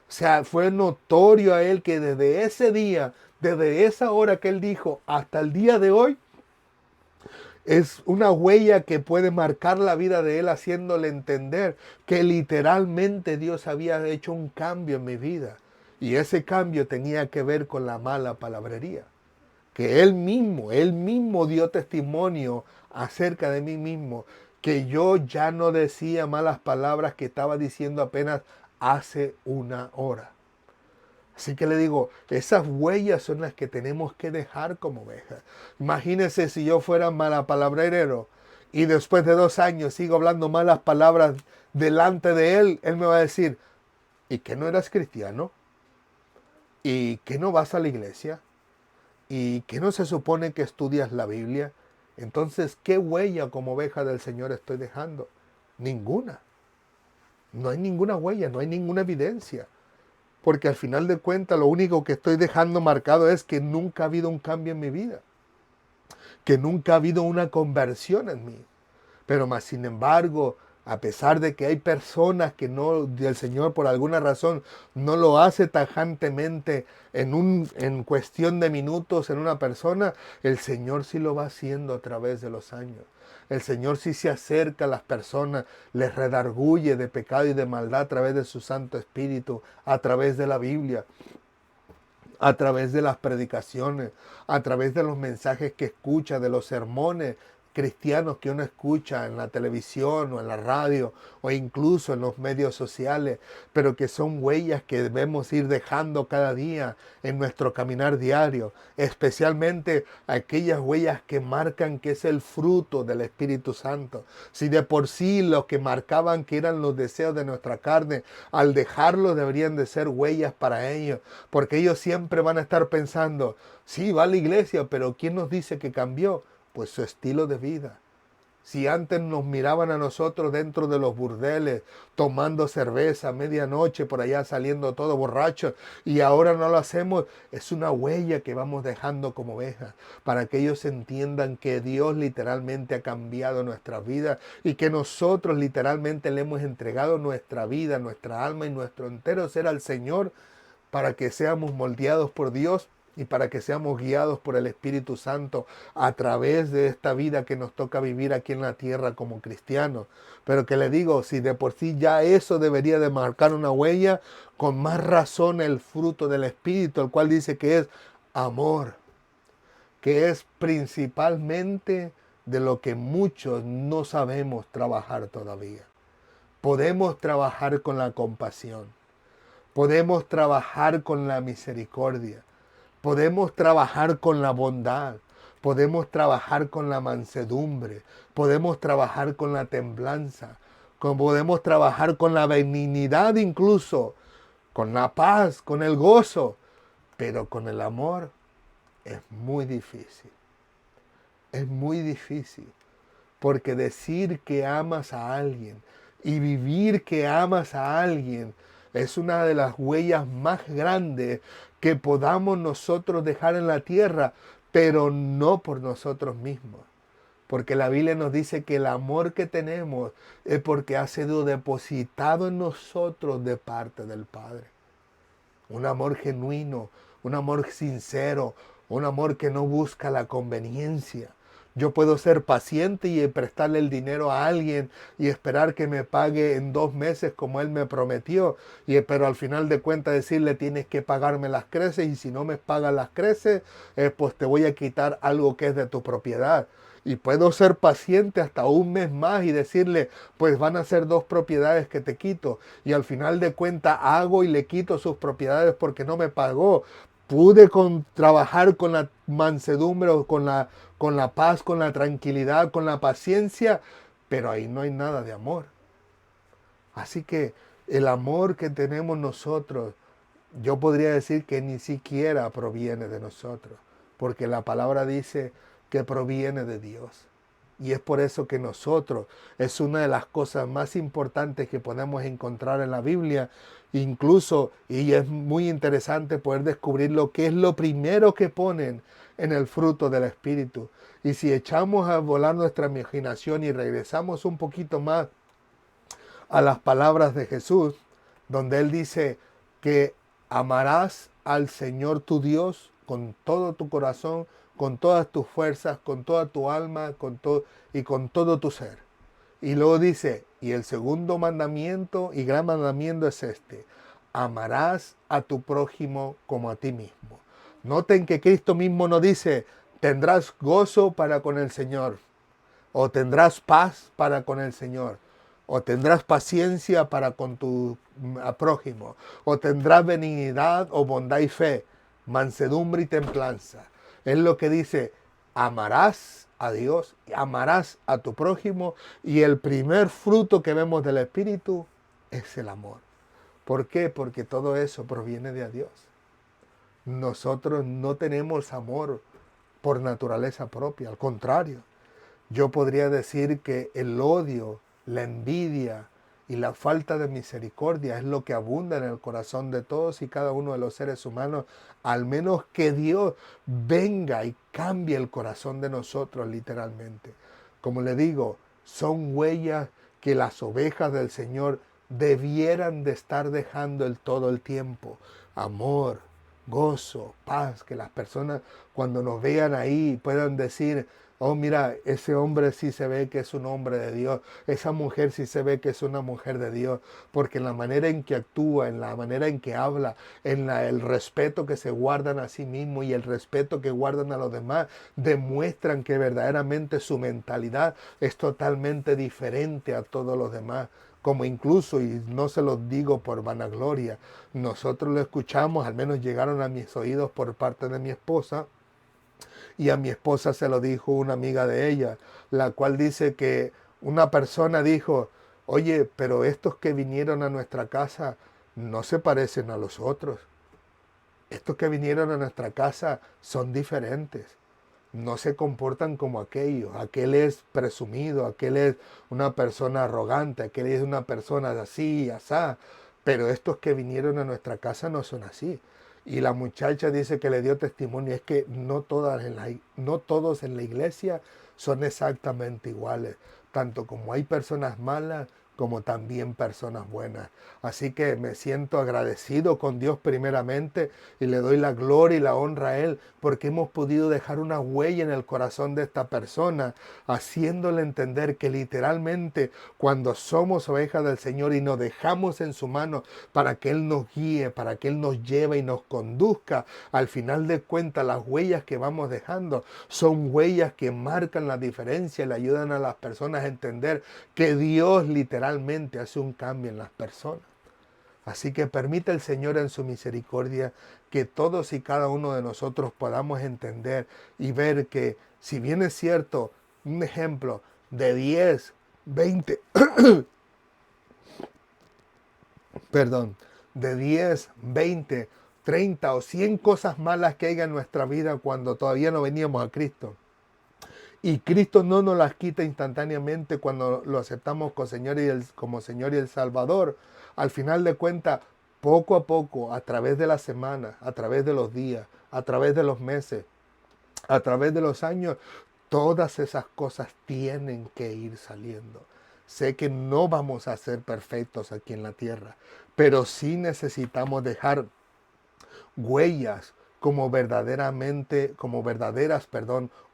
O sea, fue notorio a él que desde ese día, desde esa hora que él dijo hasta el día de hoy, es una huella que puede marcar la vida de él haciéndole entender que literalmente Dios había hecho un cambio en mi vida. Y ese cambio tenía que ver con la mala palabrería. Que él mismo dio testimonio acerca de mí mismo. Que yo ya no decía malas palabras que estaba diciendo apenas hace una hora. Así que le digo, esas huellas son las que tenemos que dejar como ovejas. Imagínense si yo fuera malapalabrero y después de 2 años sigo hablando malas palabras delante de él, él me va a decir, ¿y que no eras cristiano? ¿Y que no vas a la iglesia? ¿Y que no se supone que estudias la Biblia? Entonces, ¿qué huella como oveja del Señor estoy dejando? Ninguna. No hay ninguna huella, no hay ninguna evidencia. Porque al final de cuentas lo único que estoy dejando marcado es que nunca ha habido un cambio en mi vida, que nunca ha habido una conversión en mí. Pero más sin embargo, a pesar de que hay personas que no, el Señor por alguna razón no lo hace tajantemente en cuestión de minutos en una persona, el Señor sí lo va haciendo a través de los años. El Señor sí se acerca a las personas, les redarguye de pecado y de maldad a través de su Santo Espíritu, a través de la Biblia, a través de las predicaciones, a través de los mensajes que escucha, de los sermones cristianos que uno escucha en la televisión o en la radio o incluso en los medios sociales, pero que son huellas que debemos ir dejando cada día en nuestro caminar diario, especialmente aquellas huellas que marcan que es el fruto del Espíritu Santo. Si de por sí los que marcaban que eran los deseos de nuestra carne, al dejarlos deberían de ser huellas para ellos, porque ellos siempre van a estar pensando, sí, va a la iglesia, pero ¿quién nos dice que cambió? Pues su estilo de vida. Si antes nos miraban a nosotros dentro de los burdeles, tomando cerveza a medianoche, por allá saliendo todo borrachos, y ahora no lo hacemos, es una huella que vamos dejando como ovejas, para que ellos entiendan que Dios literalmente ha cambiado nuestra vida y que nosotros literalmente le hemos entregado nuestra vida, nuestra alma y nuestro entero ser al Señor, para que seamos moldeados por Dios y para que seamos guiados por el Espíritu Santo a través de esta vida que nos toca vivir aquí en la tierra como cristianos. Pero que le digo, si de por sí ya eso debería de marcar una huella, con más razón el fruto del Espíritu, el cual dice que es amor, que es principalmente de lo que muchos no sabemos trabajar todavía. Podemos trabajar con la compasión, podemos trabajar con la misericordia, podemos trabajar con la bondad, podemos trabajar con la mansedumbre, podemos trabajar con la templanza, podemos trabajar con la benignidad incluso, con la paz, con el gozo, pero con el amor es muy difícil. Es muy difícil, porque decir que amas a alguien y vivir que amas a alguien es una de las huellas más grandes que podamos nosotros dejar en la tierra, pero no por nosotros mismos. Porque la Biblia nos dice que el amor que tenemos es porque ha sido depositado en nosotros de parte del Padre. Un amor genuino, un amor sincero, un amor que no busca la conveniencia. Yo puedo ser paciente y prestarle el dinero a alguien y esperar que me pague en 2 meses como él me prometió. Pero al final de cuentas decirle tienes que pagarme las creces y si no me pagas las creces, pues te voy a quitar algo que es de tu propiedad. Y puedo ser paciente hasta un mes más y decirle, pues van a ser 2 propiedades que te quito. Y al final de cuentas hago y le quito sus propiedades porque no me pagó. Pude trabajar con la mansedumbre o con la paz, con la tranquilidad, con la paciencia, pero ahí no hay nada de amor. Así que el amor que tenemos nosotros, yo podría decir que ni siquiera proviene de nosotros, porque la palabra dice que proviene de Dios. Y es por eso que nosotros, es una de las cosas más importantes que podemos encontrar en la Biblia, incluso, y es muy interesante poder descubrir lo que es lo primero que ponen en el fruto del Espíritu. Y si echamos a volar nuestra imaginación y regresamos un poquito más a las palabras de Jesús, donde Él dice que amarás al Señor tu Dios con todo tu corazón, con todas tus fuerzas, con toda tu alma y con todo tu ser. Y luego dice, y el segundo mandamiento y gran mandamiento es este, amarás a tu prójimo como a ti mismo. Noten que Cristo mismo no dice, tendrás gozo para con el Señor, o tendrás paz para con el Señor, o tendrás paciencia para con tu prójimo, o tendrás benignidad o bondad y fe, mansedumbre y templanza. Es lo que dice, amarás a Dios, amarás a tu prójimo, y el primer fruto que vemos del Espíritu es el amor. ¿Por qué? Porque todo eso proviene de Dios. Nosotros no tenemos amor por naturaleza propia, al contrario. Yo podría decir que el odio, la envidia y la falta de misericordia es lo que abunda en el corazón de todos y cada uno de los seres humanos, al menos que Dios venga y cambie el corazón de nosotros literalmente. Como le digo, son huellas que las ovejas del Señor debieran de estar dejando todo el tiempo. Amor, gozo, paz, que las personas cuando nos vean ahí puedan decir, oh, mira, ese hombre sí se ve que es un hombre de Dios. Esa mujer sí se ve que es una mujer de Dios. Porque en la manera en que actúa, en la manera en que habla, el respeto que se guardan a sí mismo y el respeto que guardan a los demás, demuestran que verdaderamente su mentalidad es totalmente diferente a todos los demás. Como incluso, y no se los digo por vanagloria, nosotros lo escuchamos, al menos llegaron a mis oídos por parte de mi esposa, y a mi esposa se lo dijo una amiga de ella, la cual dice que una persona dijo, oye, pero estos que vinieron a nuestra casa no se parecen a los otros. Estos que vinieron a nuestra casa son diferentes. No se comportan como aquellos. Aquel es presumido, aquel es una persona arrogante, aquel es una persona así, asá. Pero estos que vinieron a nuestra casa no son así. Y la muchacha dice que le dio testimonio, es que no todos en la iglesia son exactamente iguales, tanto como hay personas malas como también personas buenas. Así que me siento agradecido con Dios primeramente y le doy la gloria y la honra a Él porque hemos podido dejar una huella en el corazón de esta persona, haciéndole entender que literalmente cuando somos ovejas del Señor y nos dejamos en su mano para que Él nos guíe, para que Él nos lleve y nos conduzca, al final de cuentas las huellas que vamos dejando son huellas que marcan la diferencia y le ayudan a las personas a entender que Dios literalmente hace un cambio en las personas. Así que permite el Señor en su misericordia que todos y cada uno de nosotros podamos entender y ver que si bien es cierto, un ejemplo de 10, 20, perdón, de 10, 20, 30 o 100 cosas malas que haya en nuestra vida cuando todavía no veníamos a Cristo. Y Cristo no nos las quita instantáneamente cuando lo aceptamos como Señor y el Salvador. Al final de cuentas, poco a poco, a través de la semana, a través de los días, a través de los meses, a través de los años, todas esas cosas tienen que ir saliendo. Sé que no vamos a ser perfectos aquí en la tierra, pero sí necesitamos dejar huellas como verdaderas,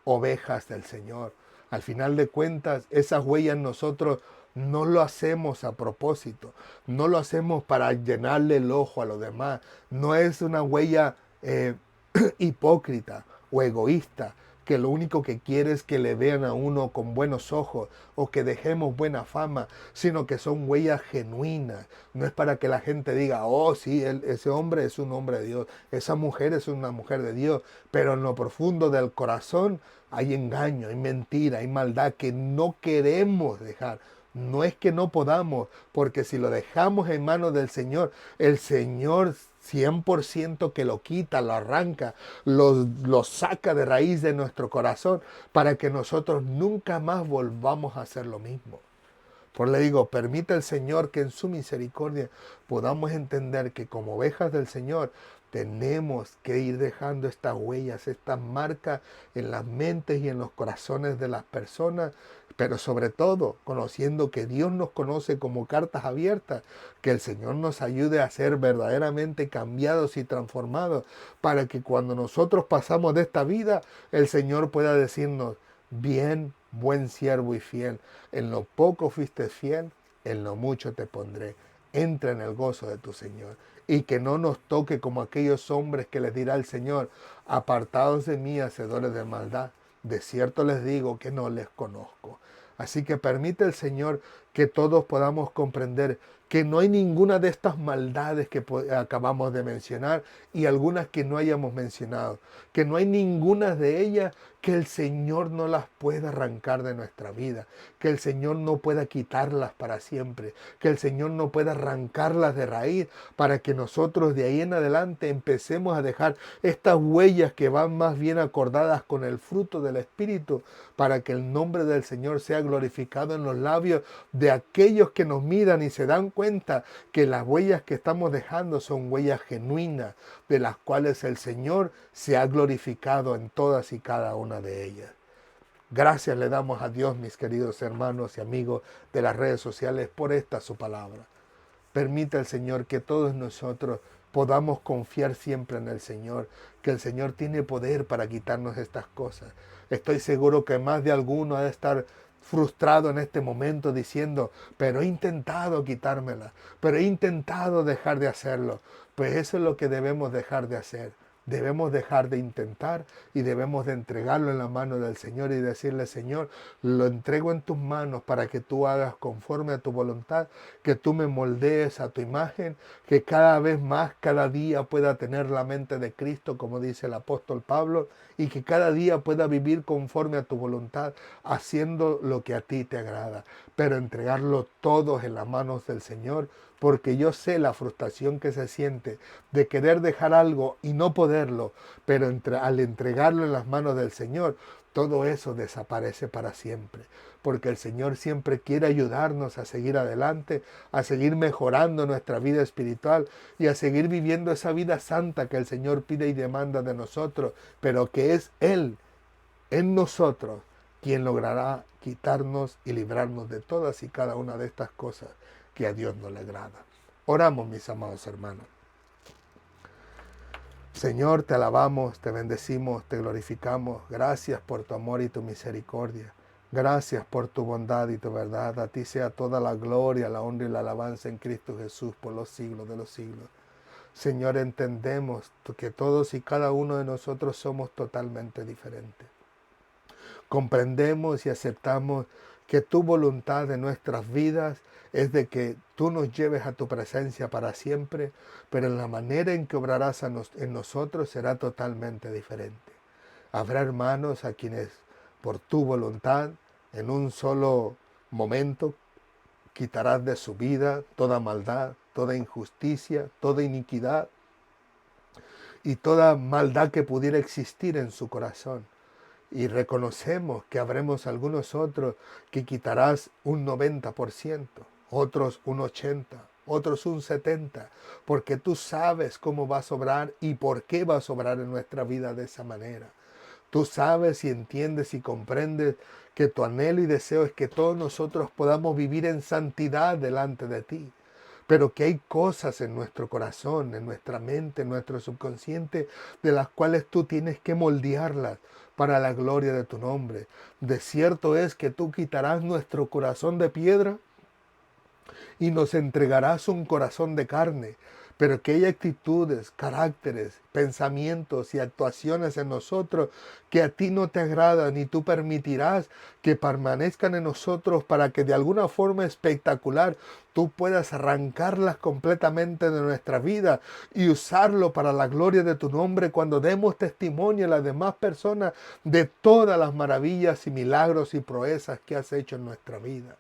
ovejas del Señor. Al final de cuentas, esas huellas nosotros no lo hacemos a propósito, no lo hacemos para llenarle el ojo a los demás, no es una huella hipócrita o egoísta, que lo único que quiere es que le vean a uno con buenos ojos o que dejemos buena fama, sino que son huellas genuinas. No es para que la gente diga, oh sí, ese hombre es un hombre de Dios, esa mujer es una mujer de Dios, pero en lo profundo del corazón hay engaño, hay mentira, hay maldad que no queremos dejar. No es que no podamos, porque si lo dejamos en manos del Señor, el Señor 100% que lo quita, lo arranca, lo saca de raíz de nuestro corazón para que nosotros nunca más volvamos a hacer lo mismo. Por le digo, permite el Señor que en su misericordia podamos entender que como ovejas del Señor tenemos que ir dejando estas huellas, estas marcas en las mentes y en los corazones de las personas, pero sobre todo conociendo que Dios nos conoce como cartas abiertas, que el Señor nos ayude a ser verdaderamente cambiados y transformados, para que cuando nosotros pasamos de esta vida, el Señor pueda decirnos, bien, buen siervo y fiel, en lo poco fuiste fiel, en lo mucho te pondré. Entra en el gozo de tu Señor. Y que no nos toque como aquellos hombres que les dirá el Señor, apartados de mí, hacedores de maldad. De cierto les digo que no les conozco. Así que permite el Señor que todos podamos comprender que no hay ninguna de estas maldades que acabamos de mencionar y algunas que no hayamos mencionado, que no hay ninguna de ellas que el Señor no las pueda arrancar de nuestra vida, que el Señor no pueda quitarlas para siempre, que el Señor no pueda arrancarlas de raíz, para que nosotros de ahí en adelante empecemos a dejar estas huellas que van más bien acordadas con el fruto del Espíritu, para que el nombre del Señor sea glorificado en los labios de aquellos que nos miran y se dan cuenta que las huellas que estamos dejando son huellas genuinas, de las cuales el Señor se ha glorificado en todas y cada una de ellas. Gracias le damos a Dios, mis queridos hermanos y amigos de las redes sociales, por esta su palabra. Permita el Señor que todos nosotros podamos confiar siempre en el Señor, que el Señor tiene poder para quitarnos estas cosas. Estoy seguro que más de alguno ha de estar frustrado en este momento diciendo, pero he intentado quitármela, pero he intentado dejar de hacerlo. Pues eso es lo que debemos dejar de hacer. Debemos dejar de intentar y debemos de entregarlo en la mano del Señor y decirle, Señor, lo entrego en tus manos para que tú hagas conforme a tu voluntad, que tú me moldees a tu imagen, que cada vez más, cada día pueda tener la mente de Cristo, como dice el apóstol Pablo, y que cada día pueda vivir conforme a tu voluntad, haciendo lo que a ti te agrada, pero entregarlo todo en las manos del Señor, porque yo sé la frustración que se siente de querer dejar algo y no poderlo, pero al entregarlo en las manos del Señor, todo eso desaparece para siempre, porque el Señor siempre quiere ayudarnos a seguir adelante, a seguir mejorando nuestra vida espiritual y a seguir viviendo esa vida santa que el Señor pide y demanda de nosotros, pero que es Él en nosotros quien logrará quitarnos y librarnos de todas y cada una de estas cosas que a Dios no le agrada. Oramos, mis amados hermanos. Señor, te alabamos, te bendecimos, te glorificamos. Gracias por tu amor y tu misericordia. Gracias por tu bondad y tu verdad. A ti sea toda la gloria, la honra y la alabanza en Cristo Jesús por los siglos de los siglos. Señor, entendemos que todos y cada uno de nosotros somos totalmente diferentes. Comprendemos y aceptamos que tu voluntad de nuestras vidas es de que tú nos lleves a tu presencia para siempre, pero en la manera en que obrarás en nosotros será totalmente diferente. Habrá hermanos a quienes por tu voluntad en un solo momento quitarás de su vida toda maldad, toda injusticia, toda iniquidad y toda maldad que pudiera existir en su corazón. Y reconocemos que habremos algunos otros que quitarás un 90%, otros un 80%, otros un 70%, porque tú sabes cómo va a sobrar y por qué va a sobrar en nuestra vida de esa manera. Tú sabes y entiendes y comprendes que tu anhelo y deseo es que todos nosotros podamos vivir en santidad delante de ti. Pero que hay cosas en nuestro corazón, en nuestra mente, en nuestro subconsciente, de las cuales tú tienes que moldearlas para la gloria de tu nombre. De cierto es que tú quitarás nuestro corazón de piedra y nos entregarás un corazón de carne, pero que hay actitudes, caracteres, pensamientos y actuaciones en nosotros que a ti no te agradan y tú permitirás que permanezcan en nosotros para que de alguna forma espectacular tú puedas arrancarlas completamente de nuestra vida y usarlo para la gloria de tu nombre cuando demos testimonio a las demás personas de todas las maravillas y milagros y proezas que has hecho en nuestra vida.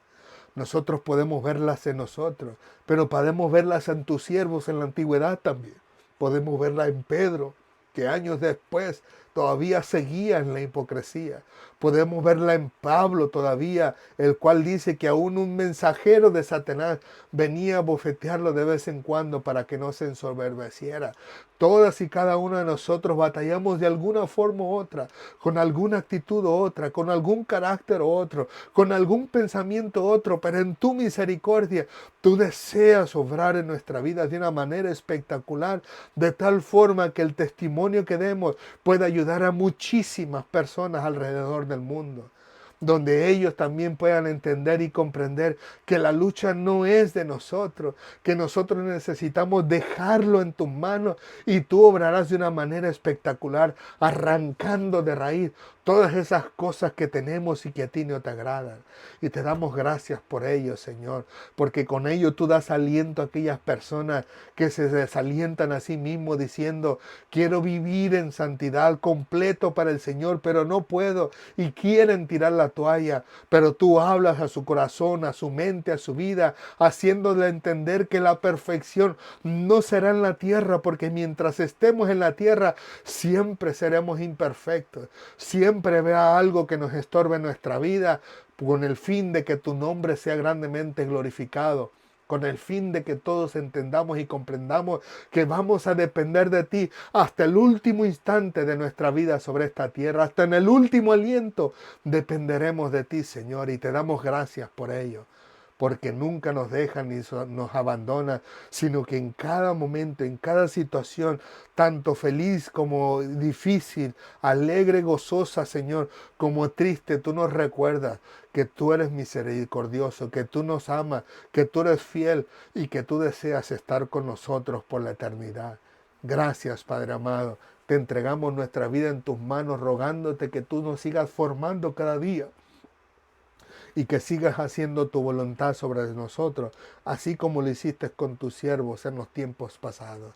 Nosotros podemos verlas en nosotros, pero podemos verlas en tus siervos en la antigüedad también. Podemos verla en Pedro, que años después todavía seguía en la hipocresía. Podemos verla en Pablo todavía, el cual dice que aún un mensajero de Satanás venía a bofetearlo de vez en cuando para que no se ensoberbeciera. Todas y cada uno de nosotros batallamos de alguna forma u otra, con alguna actitud u otra, con algún carácter u otro, con algún pensamiento u otro, pero en tu misericordia tú deseas obrar en nuestra vida de una manera espectacular, de tal forma que el testimonio que demos pueda ayudar a muchísimas personas alrededor del mundo, donde ellos también puedan entender y comprender que la lucha no es de nosotros, que nosotros necesitamos dejarlo en tus manos y tú obrarás de una manera espectacular, arrancando de raíz todas esas cosas que tenemos y que a ti no te agradan. Y te damos gracias por ello, Señor, porque con ello tú das aliento a aquellas personas que se desalientan a sí mismos diciendo, quiero vivir en santidad completo para el Señor, pero no puedo, y quieren tirar la toalla, pero tú hablas a su corazón, a su mente, a su vida, haciéndole entender que la perfección no será en la tierra, porque mientras estemos en la tierra siempre seremos imperfectos, siempre vea algo que nos estorbe en nuestra vida, con el fin de que tu nombre sea grandemente glorificado, con el fin de que todos entendamos y comprendamos que vamos a depender de ti hasta el último instante de nuestra vida sobre esta tierra, hasta en el último aliento dependeremos de ti, Señor, y te damos gracias por ello, porque nunca nos dejan ni nos abandonan, sino que en cada momento, en cada situación, tanto feliz como difícil, alegre, gozosa, Señor, como triste, tú nos recuerdas que tú eres misericordioso, que tú nos amas, que tú eres fiel y que tú deseas estar con nosotros por la eternidad. Gracias, Padre amado. Te entregamos nuestra vida en tus manos, rogándote que tú nos sigas formando cada día y que sigas haciendo tu voluntad sobre nosotros, así como lo hiciste con tus siervos en los tiempos pasados.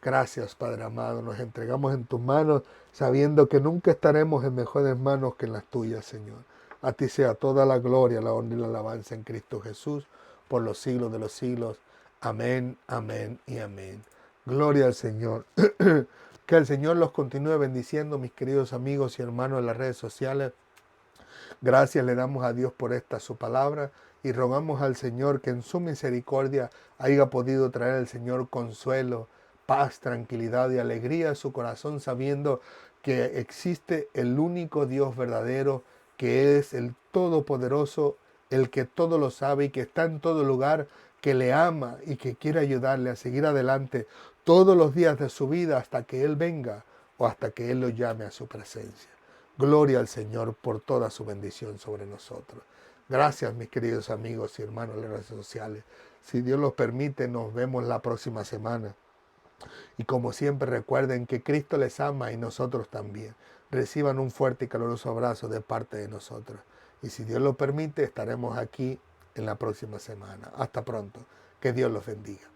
Gracias, Padre amado, nos entregamos en tus manos, sabiendo que nunca estaremos en mejores manos que en las tuyas, Señor. A ti sea toda la gloria, la honra y la alabanza en Cristo Jesús, por los siglos de los siglos. Amén, amén y amén. Gloria al Señor. Que el Señor los continúe bendiciendo, mis queridos amigos y hermanos en las redes sociales. Gracias le damos a Dios por esta su palabra y rogamos al Señor que en su misericordia haya podido traer al Señor consuelo, paz, tranquilidad y alegría a su corazón, sabiendo que existe el único Dios verdadero, que es el Todopoderoso, el que todo lo sabe y que está en todo lugar, que le ama y que quiere ayudarle a seguir adelante todos los días de su vida hasta que Él venga o hasta que Él lo llame a su presencia. Gloria al Señor por toda su bendición sobre nosotros. Gracias, mis queridos amigos y hermanos de las redes sociales. Si Dios los permite, nos vemos la próxima semana. Y como siempre, recuerden que Cristo les ama y nosotros también. Reciban un fuerte y caluroso abrazo de parte de nosotros. Y si Dios lo permite, estaremos aquí en la próxima semana. Hasta pronto. Que Dios los bendiga.